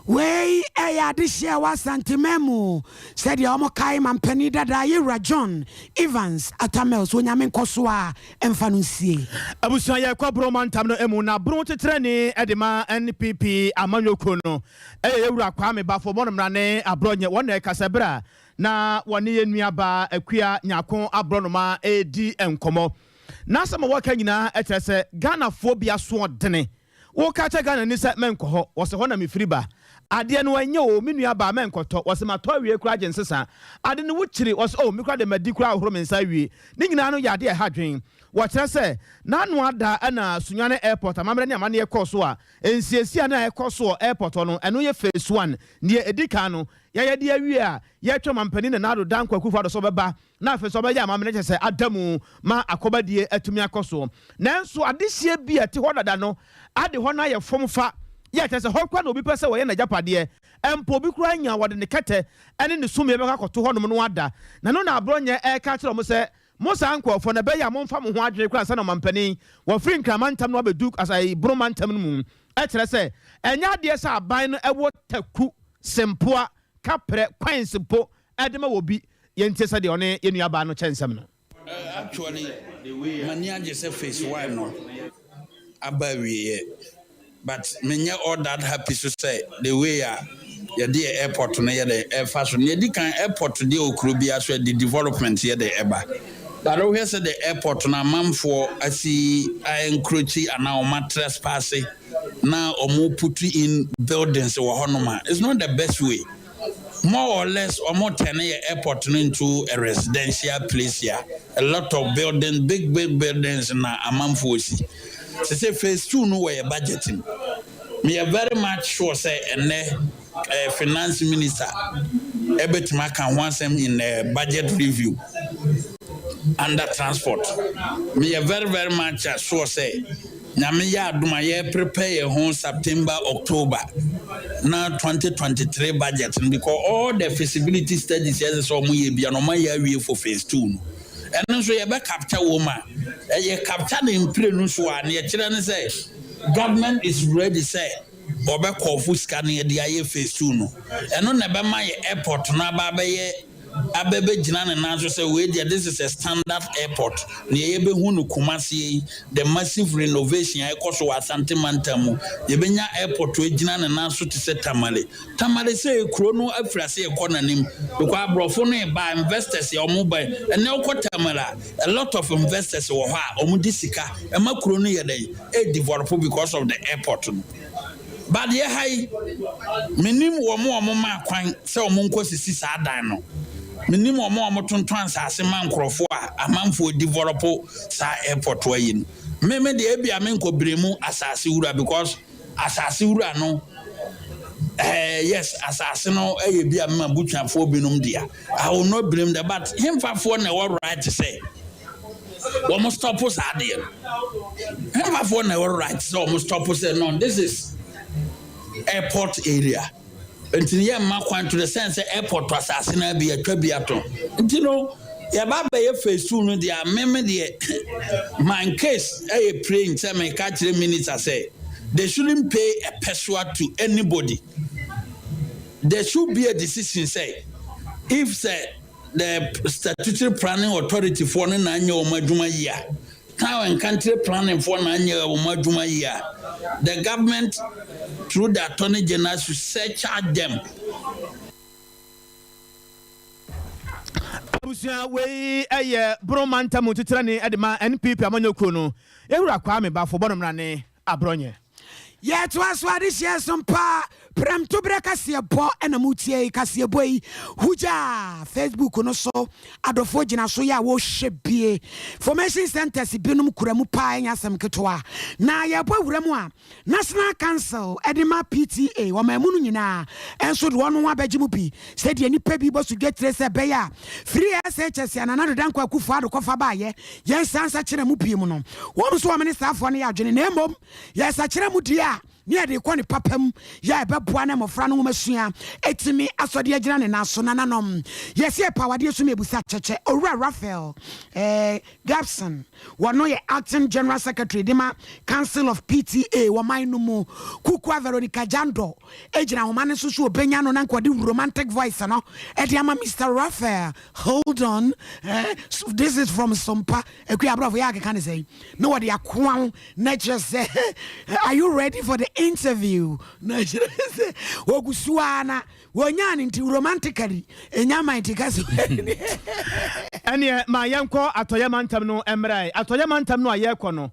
Wey eya dishia wa santimemu said ya omo kai mampani dada yewra John Evans atamel so nyame nkoso a emfa no nsie
abusuan ye kwabro mantam no emu na bro tetre ni edema NPP amanyoko no yewra kwa me bafo mo nomra ne abronye wona kasabra na wone ye nuaba akua nyako abronoma edi enkomo na sama waka nyina etrese Ghana phobia so odene wo ka cha Ghana ni se menko ho wo se ho na me firiba ade no anya o me nua ba menkoto wo se mato wie kura agensesa ade no wuchiri wo se o me kura de madi kura ahoro me nsa wie ni nyina no yade e hadwen wo kire se na no ada na Sunyane airport amamre ne amane ekoso a ensiesia na ekoso airport no eno ye phase 1 ne edika no ya de awie a ye twa mampani na ado dan kwakufa do so beba na afi so beja amamre che se adamu ma akobadie atumi akoso nanso adehie bi ate ho dada no ade ho na ye fomfa ye tese ho kwa na obi pese wo ye na japade empo obi kura nya wode ne kete ene ne sumie be kakoto ho no no ada na no na abronye e ka kire mo se Mosa ankofo na beya momfa mo ho adwene kura sana mampani wo free nkramantam no abeduk asai bromantam no mu e kire se enya de se aban no ewo taku sempoa kapre kwansempo edema wo bi yente se de one yenua ba no kyensem no
actually the way mania just face why no abawie but menya all that happy to say the way the airport no the fashion the kan airport the okrobia so the development here the eba but we say the airport na manfo asi encroach and now trespass now omo put in buildings or honoma it's not the best way more or less or more turn airport into a residential place here a lot of buildings big buildings na amanfo si say phase 2 no way budgeting me are very much sure say and finance minister ebetima can want them in a budget review under transport me are very much sure say na me ya aduma ye prepare home September October now 2023 budget because all the feasibility studies yes so mu ye bia no ma ya wie for phase 2 no and so ye be capture woman ye capture the impre no so an ye kire ne say government is ready say obe kofu scan ye dia ye phase 2 no eno na be ma ye airport na ba be ye abebe jina ne na so say we there this is a standard airport ne ye be hu no Kumasi the massive renovation e koso wa Santimantamu ye benya airport we jina ne na so to say tamale say kuro no afrase e kona nim because abrofo no ba investors ye omo ba ene okotamala a lot of investors wo ha omo disika e ma kuro no ye dey e develop because of the airport no but ye hai minim wo mo ma kwan say omo nko sisi sa dan no minim omo tonton asase man krofo a amanfo develop sa airport wa yin me de ebia me nkobremu asase wura because asase wura no yes asase no ye bia me abutwafo binum dia I will not blame them but him fafo na what right to say we must stop us adie him fafo na what right so we must stop us say no this is airport area. Until you mark to the sense airport to assassinate be a trabiato. Until no, ya baba ye face soon, they are member the my case, a praying, some catch 3 minutes. I say they shouldn't pay a peso to anybody. There should be a decision, say, if say the statutory planning authority for an annual Majuma year, town and country planning for an annual Majuma year, the government through the attorney general should surcharge them.
Abusia we bromanta mutiterani edema NPP amanyoko no ewura kwa me ba fo bonom rane abronye
ye to aswa this year Sompa prem to breka se bo na mutie kase boy huja Facebook no so adofo gina so ya wo hwebie formation centers binum kuramu pa anya asem ketoa na ye bo wuramu a National Council edema PTA wo mamunu nyina enso de wono abagimu bi said ye nipa bi bo so get trace be ya free SHS anana dan kwa kufu ado kofa ba ye sansa kire mu pie mu no wo so minister afo ne ya adwene na emom ye sa kire mu dia near the corner papam, ya bebuana mofrano masua, etimi asodi agina na so nananom. Yes, ye power dear to me busa cheche, Ora Raphael, Gabson, one no acting general secretary, Dema, Council of PTA, Wamainu, Kukwa Veronica Jando, Agent Omane Susu, Benyano Nanqua, romantic voice, no, Ediama Mr. Raphael, hold on, so this is from Sompa, a Quiabra Yaga can say, no, what they are quang, nature say, are you ready for the interview? Wogusuana, wonyani nti romantically, enyama intikasu.
Ene ma yanko atoya mantam no emrai. Atoya mantam no ayeko no.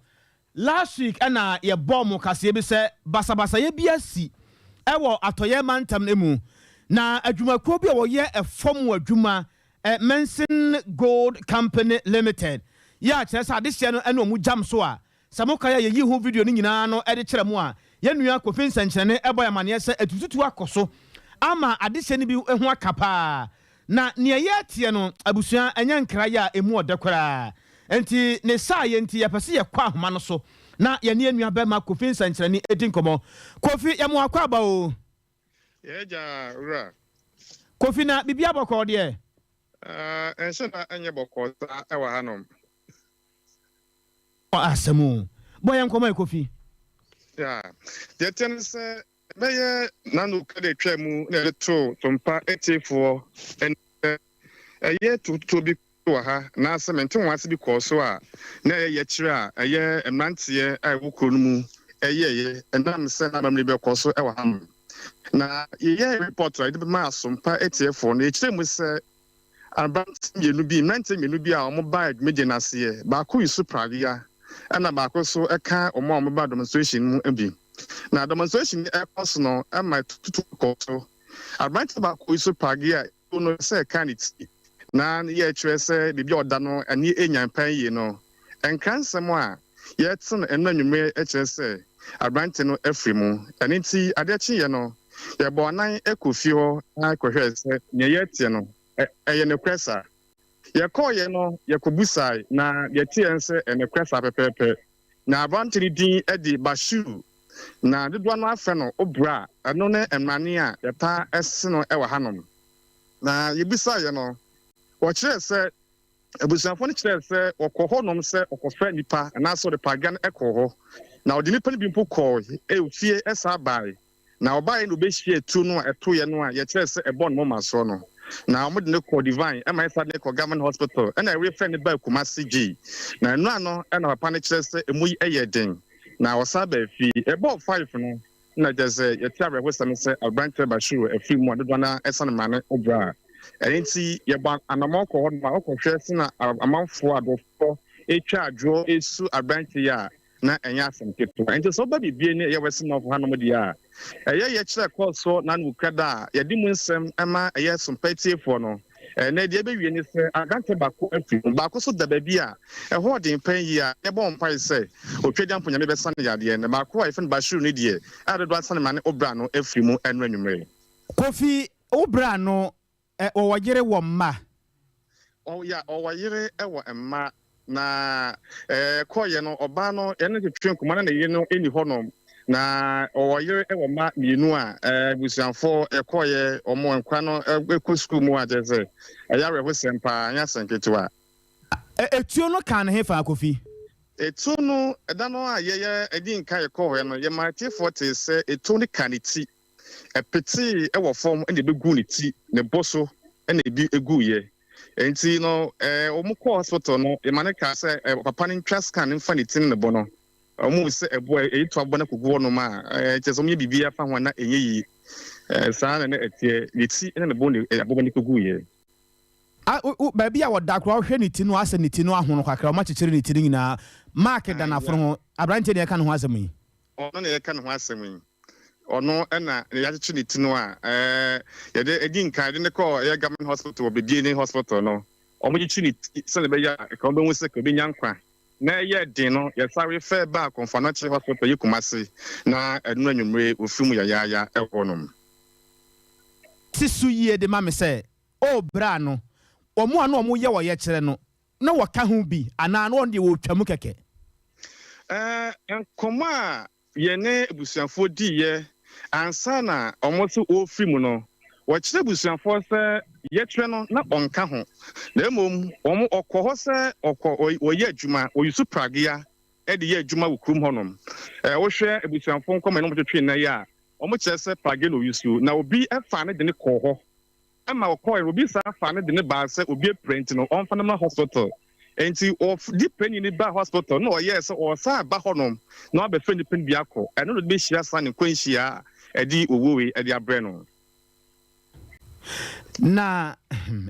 Last week ana ye bomb kase bi se basabasa ye biasi. Ewo atoya mantam emu. Na adwumakuo bi wo ye efom adwuma Mensen Gold Company Limited. Ya kyeresa ade hye no ene omu jam so a. Samokaya ye yi ho video ni nyina no ede kyerɛ mu a yenua Kofi Nsankyerene eboya mane se atututu akoso ama adehye ni bi ho akapa na ne ye tie no abusua enya nkra ya emu odekora enti ne sa ye enti ye pese ye kwa ahoma no so na ye ne enua ba ma Kofi Nsankyerene edi nkomo Kofi ye mo akwa aba o
ye ja ura
Kofi na bibia bokọ de
ense na enye bokọ ta ewa hanom
asemu boya nkomo Kofi
ya the tense beye nanu kede twemu na to Sompa etifo en eye to bi wa ha na sementi wase bi koso a na eye kire a eye emrantie a wokro mu eye enam se na bamle be koso e wa ha na ye report right be ma Sompa etifo na kire mu se abant mienu bi mrante mienu bi a omo ba admeje na se ba ko yisu pravia ana ba ko so eka omo ba demonstration mu abi na demonstration e no ama tutu ko so abant ba ko yisu pravia no se candidate na ye kire se bibi oda no ani enyan pan yi no enkransem a ye tsen enanwume e kire se abant no afri mu ani ti ade chi ye no ye bo nan ekofi ho na kohwe se ne ye tie no eye ne kwesa ye call ye no ye kobusai na ye tie nse ene kwesa pepepe na abantini din edi bashu na dodo no afa no obra eno ne emrane a ye pa ese no ewa hanom na ye bisa ye no wo kire se ebusuafo no kire se okoho nom se okofa nipa na so de pagan ekoho na odi nipa ni bi mpo call ofie esa bai na obai no be hie tu no eto ye no a ye kire se ebon mo maso no na omo de ne ko divine e my sad ne ko government hospital and I refer ne ba Kumasi G na no ano e na papa ne kire se emu eye den na osaba fi e ball 5 no na just ye tiare ho sam se abranche ba shuru e fi mu adodo na esan mane obra enti ye ba anamo ko ho ma ko hwe se na amanfo adofo etwa adwo esu abranche ya na enya asem keto enti so ba bibie ne ye wese no hanom dia ye kire course na nu kada ye di mu nsem ema ye Sompatie no na dia be wie ne se agante bako afi bako so da ba bia ho den pan yi a e bon pai se otwedi amponya me be san yade ne bako a ifin bashiru ne die adodo asan ma ne obra no afi mu enu anwumre
Kofi obra no o wagere wo mma
o ya o wayere e wo emma na koye no oba no ene twetwe nkuma na ye no eni honom na ɔyere ɛwɔ ma mienu a busuafo ɛkɔyɛ ɔmo nkwa no ɛkɔ school mu a gyeze ɛyare ho sempa anya senketewa
etuo no kan he fa Kofi
etuo no ɛda no a yɛyɛ edi nka yɛkɔ hɔ no yɛ martifo te sɛ etuo no kan ti ɛpeti ɛwɔ fam ɛna ebegu ne ti ne boso ɛna ebi egu yɛ enti no ɔmo kɔ hospital no emane ka sɛ papa ne ntwa scan ne mfa ne ti ne bo no ɔmo sɛ ɛbo ɛyito abo na kogu no ma kyɛ sɛ ɔmo yɛ bibia fa ho na ɛnyɛ yi saa na ɛtie ne ti ne bo ne abo ne kogu yɛ
baabi a wɔda kora ɔhwɛ ne ti no asɛ ne ti no ahono kakra ɔma kyekyere ne ti no nyinaa mark da n'aforo ho abrante ne yɛka ne ho asɛm yi
ɔno ne yɛka ne ho asɛm yi ɔno ɛna yɛakyekyere ne ti no a yɛde edi nkan de ne kɔ ɛyɛ government hospital obedie ne hospital no ɔmo kyekyere ne ti sɛ ne bɛyɛ ka ɔbɛhu sɛ ka ɔbɛnya nkwa na ɛyɛ den no yɛsare fɛ ba akɔmfa kyerɛ hospital yɛ Kumasi na ɛno anwummere ofiri mu yɛyaaya ɛwɔ nom
sisu yie de ma me sɛ bra no ɔmo a no ɔmo yɛ wɔyɛ kyerɛ no na wɔka ho bi anaa no ɔde wɔtwa mu kɛkɛ
nkɔmɔ a yɛne abusuafoɔ diiɛ ansa na ɔmo so ofiri mu no wɔkyerɛ abusuafoɔ sɛ yɛtwerɛ no na ɔnka ho na mmom ɔmo ɔkɔ hɔ sɛ ɔyɛ adwuma ɔyusu pragia ɛde yɛ adwuma wɔ kurom hɔnom wohwɛ abusuafoɔ nkɔmɔ no ɔmotwetwe na yɛ a ɔmo kyerɛ sɛ pragia na ɔyusu na obi ɛfa ne de ne kɔɔ hɔ ama ɔkɔɔ obi saa fa ne de ne baa sɛ obi aprint no ɔmfa no ma hospital enti di panyin ne ba hospital na ɔyɛ sɛ ɔsa ba hɔnom na ɔbɛfɛ nipa bi akɔ ɛno no de bɛhyia sa ne nkwanhyia ɛde owuwe ɛde abrɛ no
na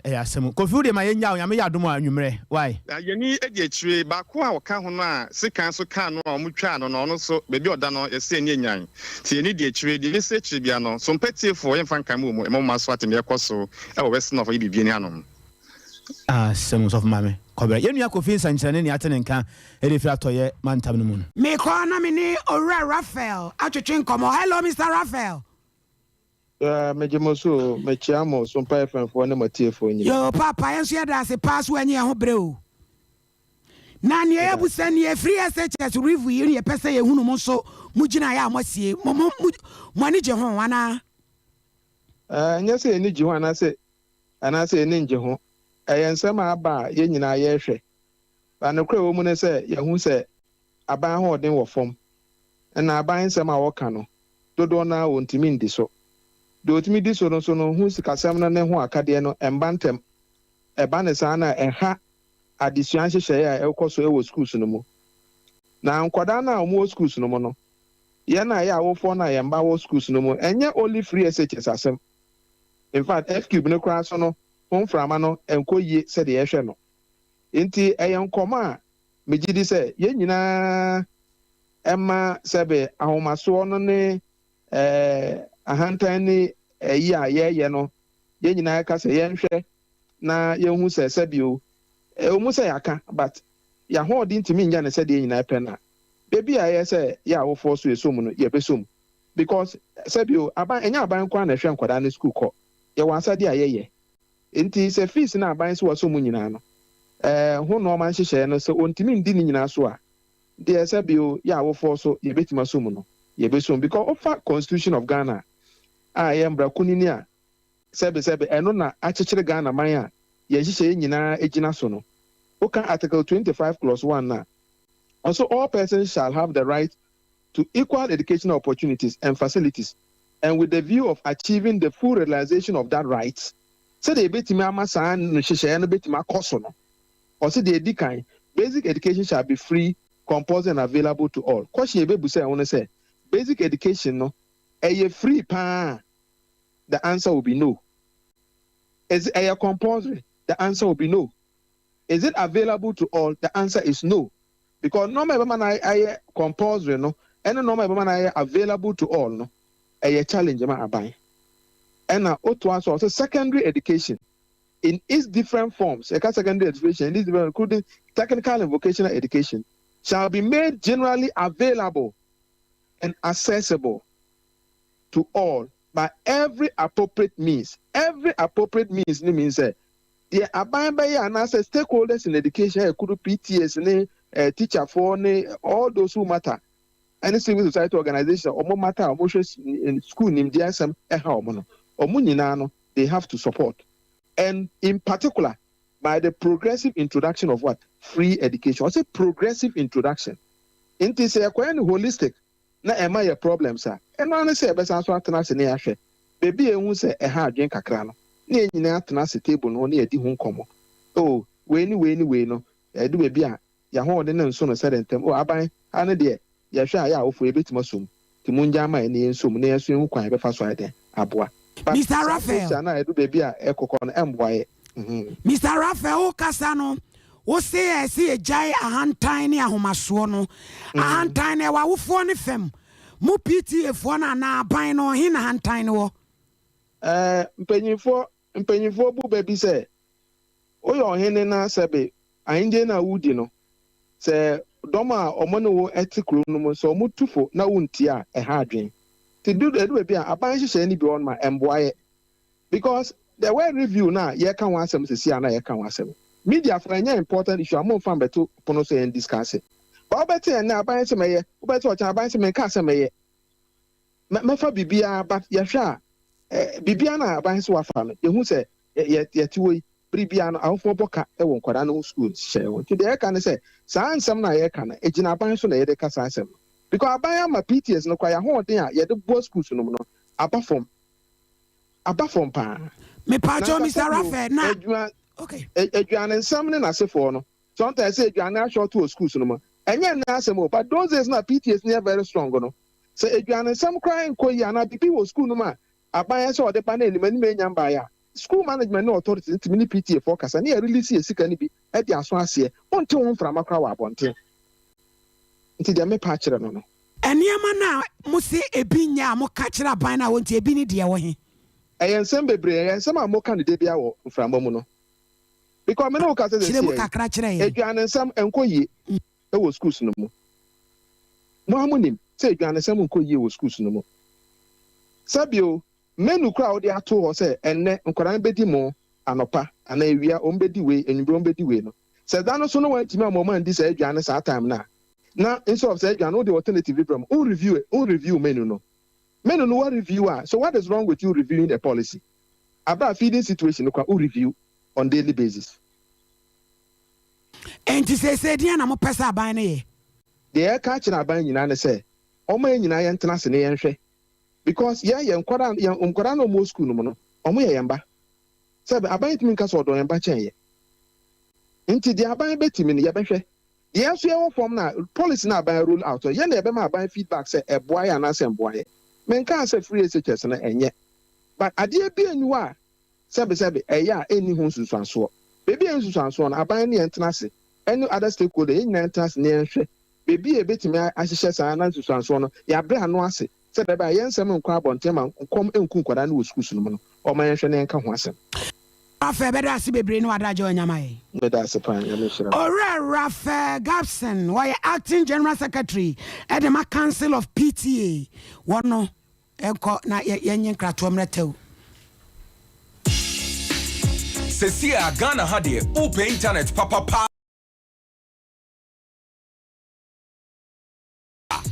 ɛyɛ asɛm Kofi de ma yɛnya wo nyame yɛ adom a anwummerɛ why
yɛni adi akyire baako a wɔka ho no a sika nso ka no a ɔmo twa no no ɔno so baabi ɔda no yɛsɛ ni anyan nti yɛni di akyire de yɛsɛ akyire bia no so mpɛtiefoɔ yɛmfa nka mu ɛmɔ ma so atem yɛkɔ so ɛwɔ wɛsɛ nɔfɔ yɛ bibie ne anom
asɛm sɔfo mame kɔbrɛ yɛnua Kofi nsankyerɛne ne ate ne nka ɛde firi atɔyɛ mantam no mu no
mekɔ na mene owura Raphael atwetwe nkɔmmɔ hello Mr. Raphael
Mejemoso, Mechiamo, Sompa FM for Nematia for you.
Yo, Papa, yes, you had a pass when you are bro. Nani, I would send you a free SHS review, your person, who no so Mujina, I must see, Manager Hoana.
Yes, I need you, and I say, Ninja home. I am some about Yenina Yeshe. And the crow woman say, Yahoo say, I buy holding or form. And I buy some our cano. Dodona won't mean this so. Do it me this one so no who's Casamna ne ho acadiano and bantam a banesana and ha addition share elcoso ewo schools no mo. Now Quadana more schools no mono. Yana ya wo for na yamba wo schools no mo and ya only free SHS asem. In fact, F cube no cross no home from ano and ko ye said the eshano. Inti a young coma Mijidi say, Yenina Emma Sebe ahoma so ne ahantani ye no ye nyina ka se ye nhwe na ye hu se sebio omu se yaka but ya ho odi ntimi nya ne se de nyina pe na baby a ye se ya wo for so esum no ye besom because sebio aban enya aban kwa na hwe nkwada na school ko ye wansade a ye enti se fees na aban so waso mu nyina no ho no man hyehye no se ontimi ndi ni nyina so a de sebio ya wo for so ye betima so mu no ye besom because of constitution of Ghana I am Brakunini a sebe eno na akyekere Ghana man a ye hyehye nyina egina so no oka article 25+1 na also all persons shall have the right to equal educational opportunities and facilities and with the view of achieving the full realization of that right say the betimi amasa no hyehye no betimi akoso no or say the edikan basic education shall be free compulsory and available to all question e bebu say I want to say basic education no free pa. The answer will be no. Is it compulsory? The answer will be no. Is it available to all? The answer is no. Because no man I compulsory no, and no man I available to all no. A challenge ma abai. And also secondary education in its different forms, secondary education, including technical and vocational education, shall be made generally available and accessible to all by every appropriate means. Every appropriate means means that the abide by and as stakeholders in education, could PTS, teacher for all those who matter. any civil society organization or more matter or in school named DSM they have to support. And in particular, by the progressive introduction of what? Free education. I say progressive introduction. It is a quite holistic. Na am I a problem, sir? And honestly, best answer to near share. Baby, I won't say a hard drink a crown. Near the table, no near the home come. Oh, way, no. I do a beer. Ya hold and soon a certain time. Oh, I buy an idea. Ya shy out for a bit musum. Timunjama and the insum near swim quite a fast right there. Abwa.
Mr. Raphael.
I do baby a echo con MY.
Mr. Raphael Casano. O say I see a jai a hand tiny a homaswono. A hand tiny a wafone fem. Mo pity if one and a bino in a hand tiny wo.
Penny for boo baby say. Oh, your hen and I sabe. I ain't na wood, you know. Say, Doma or mono ethical no so mutufo na untia a hard drink. To do that, will be a bunch of any beyond my MY. Because the way review now, ye can want some to see and I can want some. Media for any important issue, I'm more fun to pronounce and discuss it. But better now, buy some mayor, better watch, I buy some and cast a mayor. Mefa Bibia, but Yasha Bibiana by his wife, who said, yet two Bibiana, our four boca, I won't quite school. To the can say, San some na can, a Jinaban, the Cassam. Because I buy my PTS no quite a whole day, yet the boss schools no apart from pan.
Me pacho Mr. Raphael na. Okay.
Eduan and something as a for no. Sometimes I say Eduan are short to schools no more. And yet now some but those days not PTS near very strong no. So Eduan and some crying koya na people school no man. I buy us all the panel many men buy. School management no authority to many PTA focus and here really see a sick and be at the aswasi until one from a crowd bonte. Until they may patch it no.
And Yamana Musi Ebinya mo catch it up by now won't you be dear way. I
am some baby and some are more candidate from Momono. Because I know what I say. Eduan and some enquiry was schools no more. Mohamunim say Eduan and some enquiry was schools no more. Sabio, men who crowd their two say and then Uncle Betty Mo, Anopa, and a we are on Betty way and Brombetty way. Said Dano so no one to my moment this Eduan is our time now. Now, instead of saying, I know the alternative from who review menu no. Men know what review. So what is wrong with you reviewing a policy? About feeding situation, who review on daily basis.
And to say, Diana, mo pesa bane.
The air catching a buying in say, oh, man, you know, and share. Because, young Corano most school no, or me yamba. Sabe, I buy it in Casso and Bache. Into the Abai Betty in Yabache. Yes, we are from now. Policy now by rule out. Yen never buy feedback say a boy and a boy. Men can't say free SHS and yet. But I dear be and you are. Sabe, a ya any who's to transfer. Baby and Susan, I buy any entrance. Any other stakeholder in entrance near baby a bit me as she says, I answer to transfer. Ya brand no say. Said by yen some crab on Tema, come and cook what I know school or my ancient and come once.
Rafa better see baby no ada join yamai.
But that's a plan.
Ora Rafa Gabson, why acting general secretary at the council of PTA. One no enko na yenyen kratom retew.
Sesia Ghana hadie open internet papa.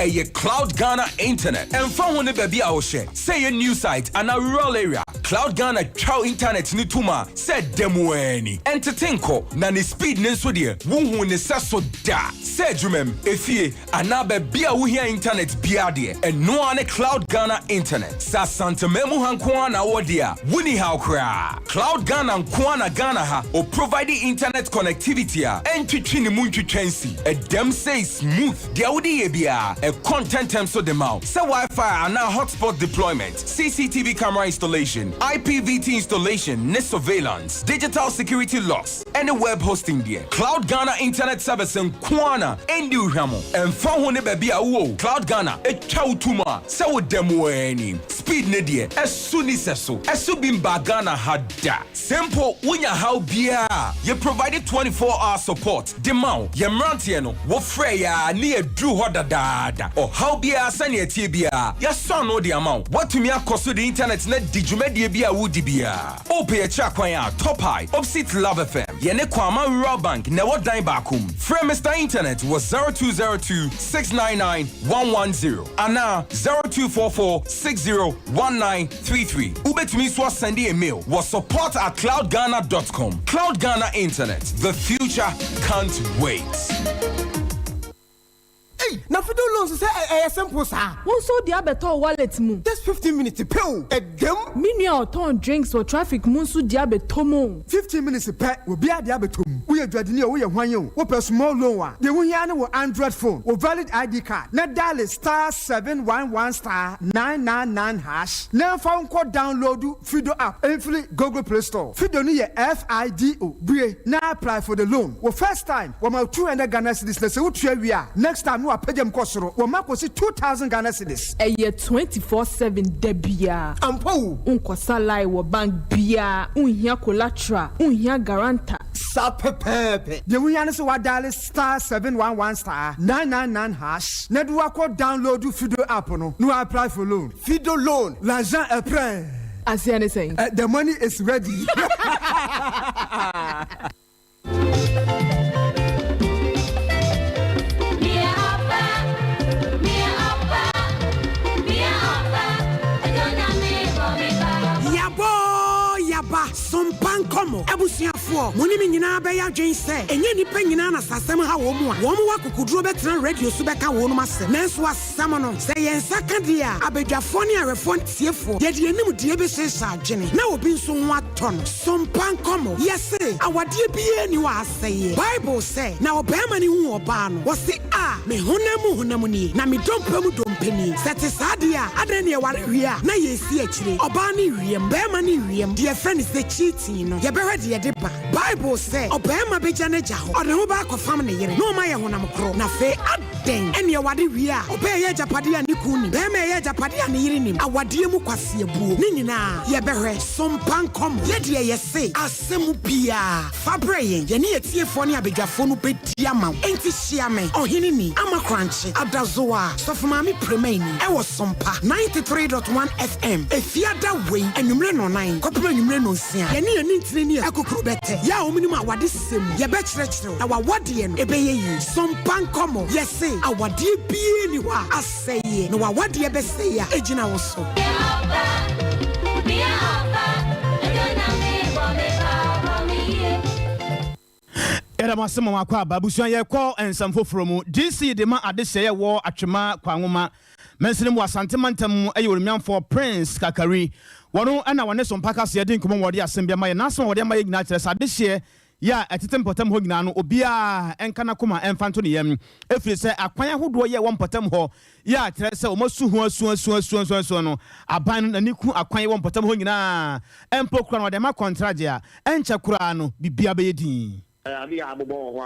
A Cloud Ghana internet and phone when baby I share. Say a new site and a rural area. Cloud Ghana chow internet ni tuma said demueni. Entertainko na ni speed nenso die. Wuhu ne saso da. Say jumem efie anabe bia wo here internet biade and no ane Cloud Ghana internet. Sa santa memu hankwa na wodia. Wuni how kra. Cloud Ghana nkwana Ghana ha o providing internet connectivity a entwitwi ni muntwi twensi. A dem say smooth. Dia wodi ye bia. A content term so the mouth. Say Wi-Fi and now hotspot deployment, CCTV camera installation, IPVT installation, net surveillance, digital security locks, and a web hosting there. Cloud Ghana internet service in Kwana, Endi Uhamo, and Fahone Baby Awo, Cloud Ghana, a Chautuma, Sawo Demo any speed nedia, as soon as so, as Subim Bagana had that. Simple, when you how beer, you provided 24-hour support. Demau, Yamrantiano, Wofreya, near Drew Hodada. Or how be a sunny tibia, your son know the amount. What to me cost the internet net did you make the dwumadie bi a wodi bia. Ope ye cha kwan a Top High, opposite Love FM. Ye ne Kwama Rural Bank na wo dan bakum. Free Mr. Internet was 0202 699 110 ana 0244 601933. Ubetumi so send a mail was support@cloudghana.com. Cloud Ghana Internet. The future can't wait.
Hey, na fido loans say simple sir.
Won so dia beto wallet mu.
Just 15 minutes pay. Egem.
Mini or ton drinks or traffic mu so dia beto mu.
15 minutes pay. We be dia beto mu. We adwade ni we ye hwan yo. We small loan wa. De won ya ne wo Android phone. Wo valid ID card. Na dial *711*999#. Na fa unko download Fido app. Enfili Google Play Store. Fido ni ye FIDO. Brie na apply for the loan. Wo first time, wo ma 200 Ghana cedis na se wo twa wi a. Next time no apagem kosoro. Wo ma ko si 2000 Ghana cedis.
Eye 24/7 debia.
Ampo.
Unko salai wo bank bia. Unhia collateral. Unhia guarantor.
Sapepepe. De won ya ne se wa dial *711*999#. Na do akọ download Fido app no. No apply for loan. Fido loan. L'argent est prêt.
As you saying.
The money is ready.
Sompa nkomo abusuafo moni me nyina be ya dwen se enye nipa nyina na sasem ha wo mu a wo mu akukuduro betra radio so beka wo no masem nanso asem no se yen saka dia abedwafo ne arefo tiefo ye de anim die be se sa adwene na obi nso ho aton sompa nkomo yese awade bie ni wa aseye bible say na obema ni hu oba no wo se a me honam ni na me dompam dompani sete sadia adan ne ware wi a na yesi akire oba ne wiem bema ne wiem de friend is the cheating no ye be ready ye de ba bible say obema be jane jaho ode ho ba akofam ne yere no ma ye honam kro na fe aden ene wade wi a obe ye japade ani kuni bema ye japade ani yere nim awade mu kwase abuo ne nyina ye be hwe sompan kom ye de ye se asemu bia fabreye ye ne yetiefo ne abedwafo no bedia ma enti hia me ohini ni amakranche adazoa sofuma mi premaini e wo sompa 93.1 FM efiada we enumre no 9 kopema enumre no nsia ye ne ni ntine ni akokuru bete ya omunima awade sem ye be kyerɛkyerɛ na wawade no ebeye yi sompan komo ye se awade bie ni wa aseye na wawade be se ya ejina wo so
Era masema makwa ababusuan ye kɔ ensam foforo mu DC de ma ade sɛ ye wɔ atwema kwanwoma mensene mu asante mantam ayi wormianfo Prince Kakari wono ana wane so mpaka se de nkomo wode asem bia ma ye naso wode ma ye nyina kyerɛ sa de hye ya etete mpotam ho nyina no obia enka na koma emfanto ne yam efiri sɛ akwan ahodo ye wɔ mpotam ho ya kyerɛ sɛ o masu ho asu no aban no niku akwan ye wɔ mpotam ho nyina empokura no de ma contract ya encha kura no bibia be yedin
abi abobo ho a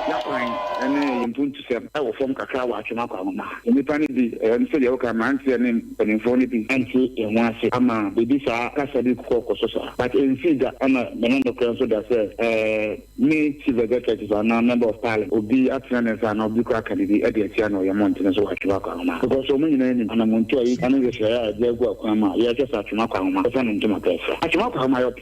ya kwan ene impuntu sem e wo fom kakra wa atwema kwa mama nipa ni bi nse de woka mantie ne penifo ni bi anti enwo ase ama bibi sa kasa bi kokoso so but ensi da ama menendo kran so da say me chief executive and member of parliament obi atene sa na obi kwa kanidi e de atia no ye montene so atwema kwa mama because so mun nyina ni ana montu ayi anu ge share ya de gu akwa ma ya just atwema kwa mama so na ntuma kasa atwema kwa mama your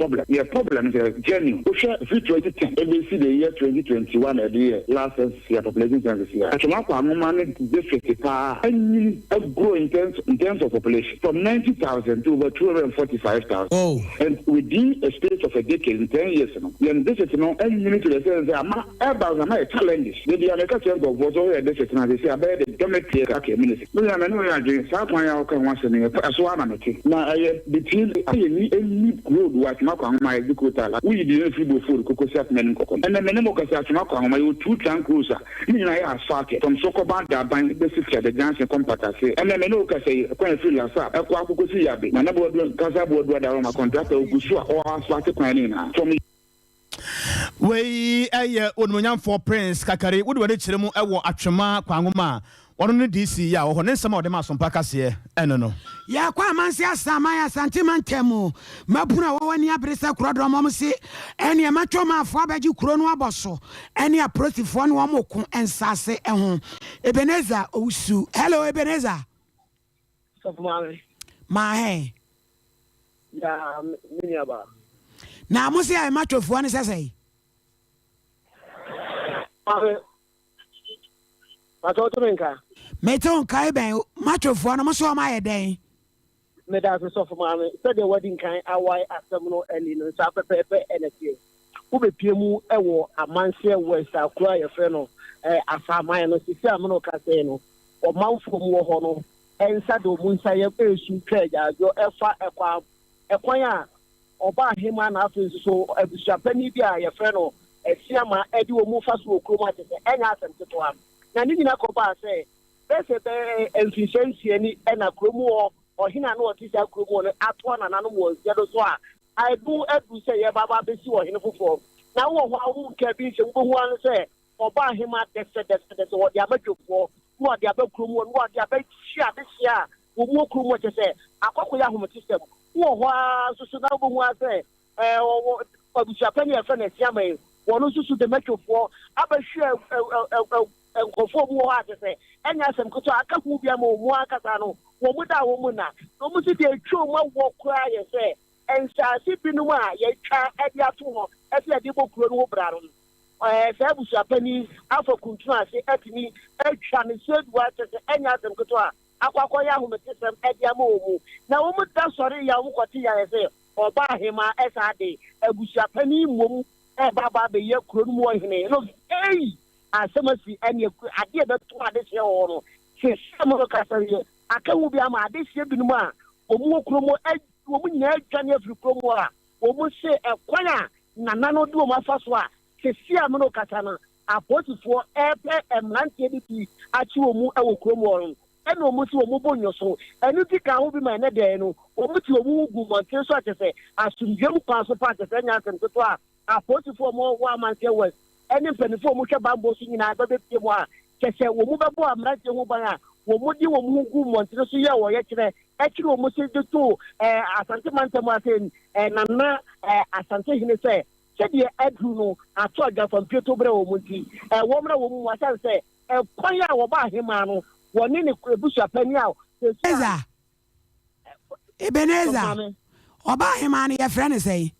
problem is genuine o share fit 2010 ABC the year 2021 the year last year population census year atwema kwa mama ne district pa any grow in terms of population from 90,000 to over 245,000 and within a space of a decade in 10 years no then this is no any minute to the sense ama about ama challenges the America change of vote over this is na they say about the government here okay minister no ya no ya je sa kwan ya ka wan se ne so ana meti na between any road what ma kwa ma executor la we dey free go for kokosi atmen kokon and men mo ka sa atma kwa ma you two tank cruiser ni na ya asfalt from sokoban da ban be sit the Johnson compactor say and men no ka say kwan free la sa e kwa kokosi ya be na bo ka sa bo do da ma contractor ogusu o asfalt kwan ni na from
we onmonyamfo Prince Kakari wo de wade kyerɛ mu ɛwɔ atwema kwanwoma wono ne DC ya wo ne nsɛm a wode ma asompa kase ɛno no
ya kwa mansi asama ya santimantemu mabuna wo wani abresa kurodro mom si ene matwo ma afo abaji kuro no aboso ene aprotifo no wo ko ensase ɛho Ebenezer Owusu hello Ebenezer
Sofumale
ma he
ya miniaba
na mo se ai matwofoɔ ne sɛsɛi meto nkae bɛn matwofoɔ no mo so ɔma yɛ dɛn
meda so sɔfo maame sɛdeɛ wadi nkan awae asɛm no ani no nsa pɛpɛɛpɛ ɛnɛteɛ wobɛpie mu ɛwɔ amanseɛ west akora yɛfrɛ no asaaman no sisi a mono ka sɛ no ɔmanfoɔ mu wɔ hɔ no ɛnsa de ɔmu nsa yɛ ɛsu twa agyaadwo ɛfa ɛkwan a ɔba ahema na afei nso so abusuapani bi a yɛfrɛ no ɛsiama ɛde ɔmu fa so wɔ kurom ate sɛ ɛnyɛ asɛm ketewa na ne nyina kɔbaa sɛ bɛsɛ bɛɛ mfihyɛ nsia ni ɛna kurom wɔ ɔhena no ɔte sɛ kurom wɔ no atoa nananom wɔ nsia do so a adu sɛ yɛbaba bɛsi ɔhene foforɔ na wowɔ hɔ a wonka bi nhyɛ wobɛhu ano sɛ ɔba ahema dɛsɛdɛsɛdɛsɛ wɔde abɛdwofoɔ na wɔde aba kurom wɔ na wɔde abɛhyia adehyia a wɔmu kurom wɔ kyɛ sɛ akɔkɔyɛ ahomete sɛm wowɔ hɔ a soso na wobɛhu a sɛ abusuapani yɛfrɛ no asiama yi wɔno nso so de mɛtwofoɔ abɛhwɛ nkɔfoɔ mu wɔ hɔ ate sɛ ɛnyɛ asɛm koto aka ho bia ma ɔmu akasa no wɔ mu da wɔ mu na ɔmu si deɛ ɛtwa mu awɔ koraa yɛ sɛ ɛnsaase binom a yɛtwa ɛde ato hɔ ɛsɛ yɛde bɔ kuro no ho bra no sɛ abusuapani afa kuntunu ase atumi atwa ne sɛdua kyɛ sɛ ɛnyɛ asɛm koto a akɔakɔyɛ ahometesɛm ɛde ama wɔ mu na wɔn mu da sɔre yɛ wɔn kɔte yɛ sɛ ɔba ahema ɛsa de abusuapani mmom ɛbaba abɛyɛ kuro no mu ɔhene no asɛm asi ɛne adeɛ bɛto adehyɛ wɔ no sɛsɛ mo kasa yɛ aka ho bi ama adehyɛ binom a wɔn wɔ kuro mu wɔn nyinaa adwane afiri kuro mu a wɔn se ɛkwan a nana no de wɔn afa so a sɛsi a mo kasa no apolisifoɔ ɛpɛ mmeranteɛ bi ti akyi wɔn mu wɔ kuro mu hɔ no ɛna wɔn si wɔn bɔ nyɔ so ɛno ti ka ho bi ma ɛnɛ dɛn no wɔn ti wɔn gu mmɔnten so akyɛ sɛ asomdwam kwan so pa akyɛ sɛ ɛnyɛ asɛm toto a apolisifoɔ wɔn wɔ amanseɛ west ɛne mpanimfoɔ a wɔhwɛ bambɔ so nyinaa bɛbɛpie mu a kyɛ sɛ wɔn bɛbɔ mmeranteɛ ho ban a wɔn de wɔn ho gu mmɔnten so yɛ wɔyɛ kyerɛ ɛkyerɛ wɔn si de to asante mantam ase nana asante hene sɛ sɛdeɛ aduru no ato adwafampie to berɛ wɔn nti wɔn mmerɛ wɔn mu asan sɛ ɛkwan a wɔba ahema no wɔne ne abusuapani a
Ebeneza ɔba ahema no yɛfrɛ ne sɛ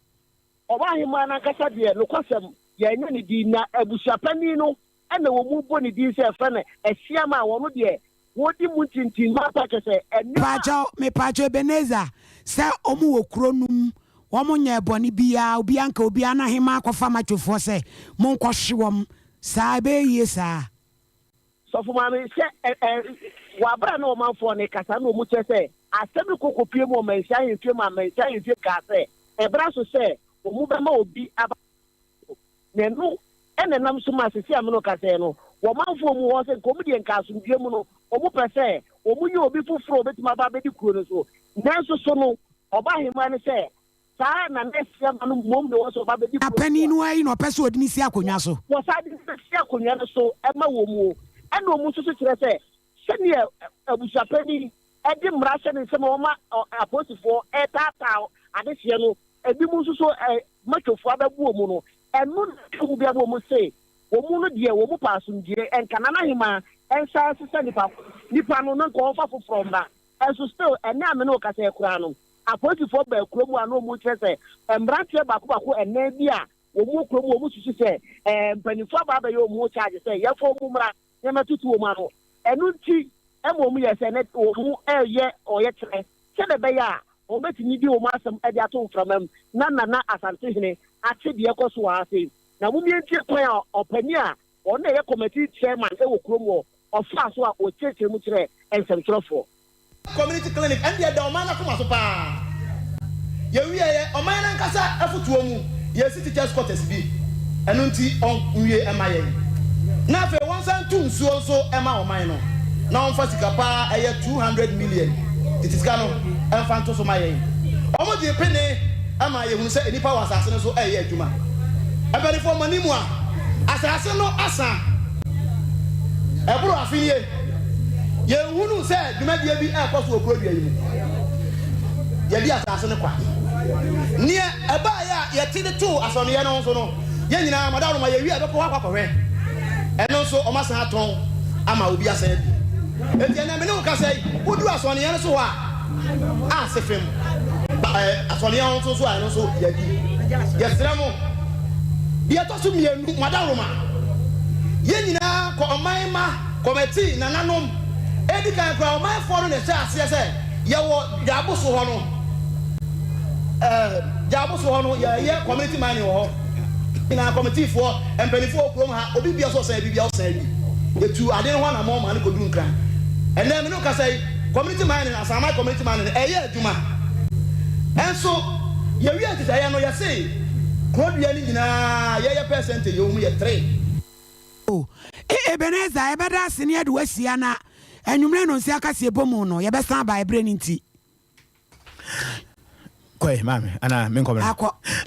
ɔba ahema no ankasa deɛ nokwasɛm yɛnyɛ ne din na abusuapani no ɛna wɔn mu bɔ ne din sɛ ɛfrɛ no ɛsiama a wɔn deɛ wɔdi mu tintin ma pa kyɛ sɛ ɛnua
mepakyɛw Ebeneza sɛ ɔmo wɔ kuro no mu wɔn nyɛ bɔne biara obi anka obi anahema akɔfa matwofoɔ sɛ monkɔhye wɔm saa bɛyie saa
sɔfo maame sɛ wabra na ɔmanfoɔ ne kasa na ɔmu kyerɛ sɛ asɛm kɔkɔ pie mu ɔmanhyia ahemfie mu amanhyia ahemfie kaa sɛ ɛbra so sɛ ɔmu bɛma obi aba na ɛno ɛna nam so ma asesi ameno kasɛɛ no wɔmanfoɔ mu hɔ sɛ nkɔmu deɛ nka asomdue mu no ɔmu pɛ sɛ ɔmu nyɛ obi foforɔ obɛtumi aba bɛdi kuro no so nanso so no ɔba ahema no sɛ saa na nɛsia ma no mmom de wɔ sɛ ɔba bɛdi kuro
apani no ayi na ɔpɛ sɛ ɔde ne si akonnwa so
wɔ saa de ne si akonnwa no so ɛma wɔ mu o ɛna ɔmu nso so kyerɛ sɛ sɛdeɛ abusuapani ɛde mmara hyɛ ne nsɛm a wɔma apolisifoɔ ɛtaataa adehyeɛ no ebi mu nso so matwofoɔ abɛbu wɔ mu no ɛno na ɛmu bi abɔ wɔn se wɔn mu no deɛ wɔn mu pa asomdwie ɛnkana n'ahema ɛnsa sisa nipa no na nkɔɔ fa foforɔ mba ɛnso still ɛnɛ amena okasa ɛkura no apolisifoɔ bɛɛ kuro mu a na wɔn kyerɛ sɛ mmeranteɛ baako ɛnɛ bi a wɔn mu kuro mu wɔn susu sɛ mpanimfoɔ aba abɛyɛ wɔn mu charge sɛ yɛfɔ wɔn mmra nneɛma tutu wɔn ano ɛno nti ɛma wɔn yɛ sɛ wɔn mu ɛyɛ ɔyɛ kyerɛ sɛdeɛ bɛyɛ a wɔn bɛtumi di wɔn asɛm ɛde ato mframa mu na nana asante hene ate deɛ ɛkɔ so wɔ ase na wɔn yɛn ti kwan a ɔpanyin a ɔno yɛ committee chairman ɛwɔ kurom wɔ ɔfa so a ɔkyerɛkyerɛ mu kyerɛ nsɛmtwerɛfoɔ.
community clinic ɛn deɛ da ɔman n'akoma so paa yɛwie yɛ ɔman n'ankasa ɛfotuo mu yɛsi teachers quarters bi ɛno nti ɔnwie ɛma yɛn na afei wɔn nsa ntu nsuo nso ɛma ɔman no na wɔn fa sika paa ɛyɛ 200 million titi sika no ɛnfa nto so ma yɛn wɔn de pene ama yɛhunu sɛ nipa wɔ asase no so ɛyɛ adwuma ɛbɛnifo ɔmo ni mu a asase no asa ɛboro afinie yɛhunu sɛ dwumadie bi ɛkɔ so wɔ kuro dua yi mu yɛdi asase no kwa neɛ ɛbaa yɛ a yɛte de to asɔneɛ no nso no yɛn nyinaa mɔda ma yɛwie ɛbɛkɔ hɔ akɔkɔhwɛ ɛno nso ɔmo asan atɔn ama obi asan bi eti ɛnna mene wo kasa yi wodu asɔneɛ no so hɔ a ase fam asɔneɛ ho nso so a ɛno nso yɛdi yɛsrɛ mo deɛ ɛtɔ so mmienu madaroma yɛn nyinaa kɔ ɔman ma kɔmɛti nananom edi kan kora ɔmanfoɔ no na ɛhyɛ aseɛ sɛ yɛwɔ gyaabo so hɔ no gyaabo so hɔ no yɛyɛ community mining wɔ hɔ nyinaa kɔmɛtifoɔ mpanimfoɔ kurom ha obi bia so ɔsɛn bibia ɔsɛn bi yɛtu ade no hɔ na mɔɔ ma ne kɔduru nkran ɛnna mi no kasa yi community mining asama community mining ɛyɛ adwuma ɛnso yɛwi atitayɛ no yɛse kurodua no nyinaa yɛyɛ percentage yɛwɔ mu yɛ 3.
Ebeneza ebeda ase ne ade wasia na anwumre no nsi akase ebomu no yɛbɛsan ba ebre ne nti
koi mami ana menkomre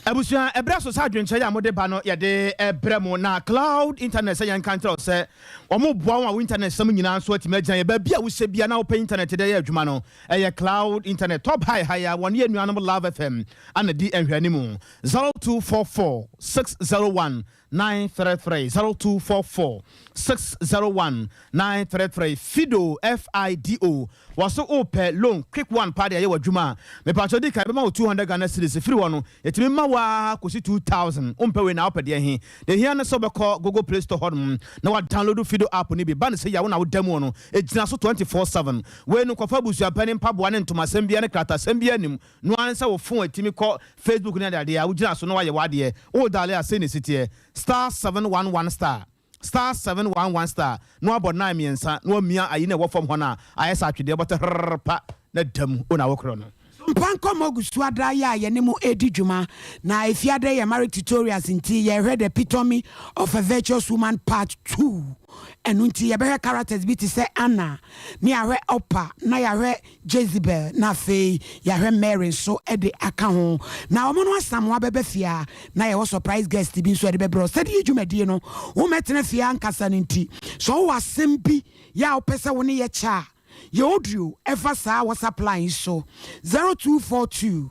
abusua ebra so sa dwenche ya mode ba no yɛde ebre mu na cloud internet sɛ yɛn kan tell sɛ ɔmo boa wa internet sɛm nyinaa so atime agyan ba bia wo sɛ bia na wo pɛ internet de yɛ adwuma no ɛyɛ cloud internet top high ya wɔn yɛ nuanom love fm ana di enhwani mu 0244 601 933 0244 601 933 Fido FIDO waso ope loan quick one party aye wadwuma me pacho di kai be ma 200 Ghana cedis free one yetimi ma wa kosi 2000 umpe we na opede he de here na so be call Google Play Store hodum na wa download Fido app ni bi ba ne se ya wo na wo demo no ejina so 24/7 we no kofa busua pani mpaboa ne ntoma sembia ne krata sembia nim no ansa wo phone etimi call Facebook ne ade ya wo gina so no wa ye wade o dale ase ne sitie star 711 star 711 star no about 9 miensa no mia ayi na wo fom ho na ayesa atwede bot pa na dam ona wo kro no
mpanko mogusu adra ya ye ne mu edi dwuma na efiade ye married tutorials nti ye hwɛ the epitome of a virtuous woman part 2 enunti ye be characters bi ti say Anna ni ahwɛ Opa na ya hwɛ Jezebel na fe ya hwɛ Mary so e de aka ho na omo no asam wa bebe fia na ye wo surprise guest bi so de be bro said ye dwumadie no wo metene fia nkasa nti so wo asem bi ya opese wo ne ye cha Yodrio ever sa was applying so 0242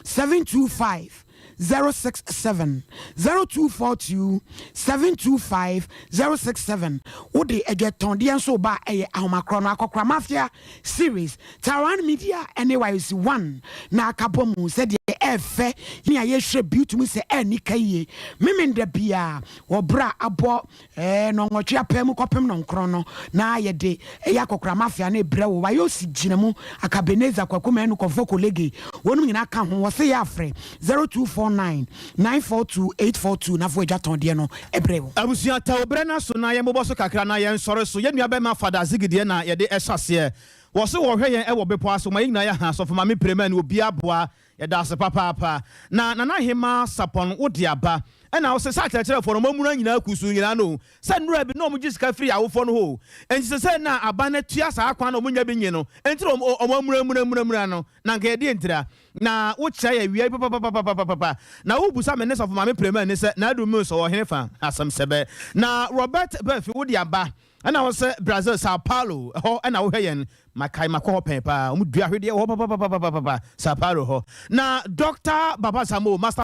725 067 0242 725 067 Ode ejeton de enso ba eye ahomakro no akokra mafia series Taran Media anyways one na akabomu said de efe ni aye hwe beauty se ani kaye memende bia wo bra abo no nwotwe apem kopem no nkro no na aye de eye akokra mafia na ebre wo wayo si ginemu akabeneza kwakoma enu kofo kolege wonu nyina ka ho wo se ya afre 0249942842 na fo ejaton de no ebrewo
abusia ta obre na so na ye moboso kakra na ye nsore so ye nua be ma fada zigide na ye de esase wo se wo hwe ye e wo bepo aso ma yina ya ha so fo ma me prema na obi aboa ye da se papa na hema sapon wo de aba na wo se sa kire fo no mamuna nyina kusu nyina no se nura bi no mo gisika free awofo no ho enti se na aba na tua sa akwa na omunya bi nyi no enti o mamura no na nka ye de entira na wo kya ya wi papa na wo busa me ne so fo ma me prema ni se na adu mu so wo hefa asam sebe na Robert Befi wo de aba na wo se Brazil Sao Paulo ho na wo hyen makai makọ pepa omu dua hwede ho papa Sao Paulo ho na Dr. Baba Samo master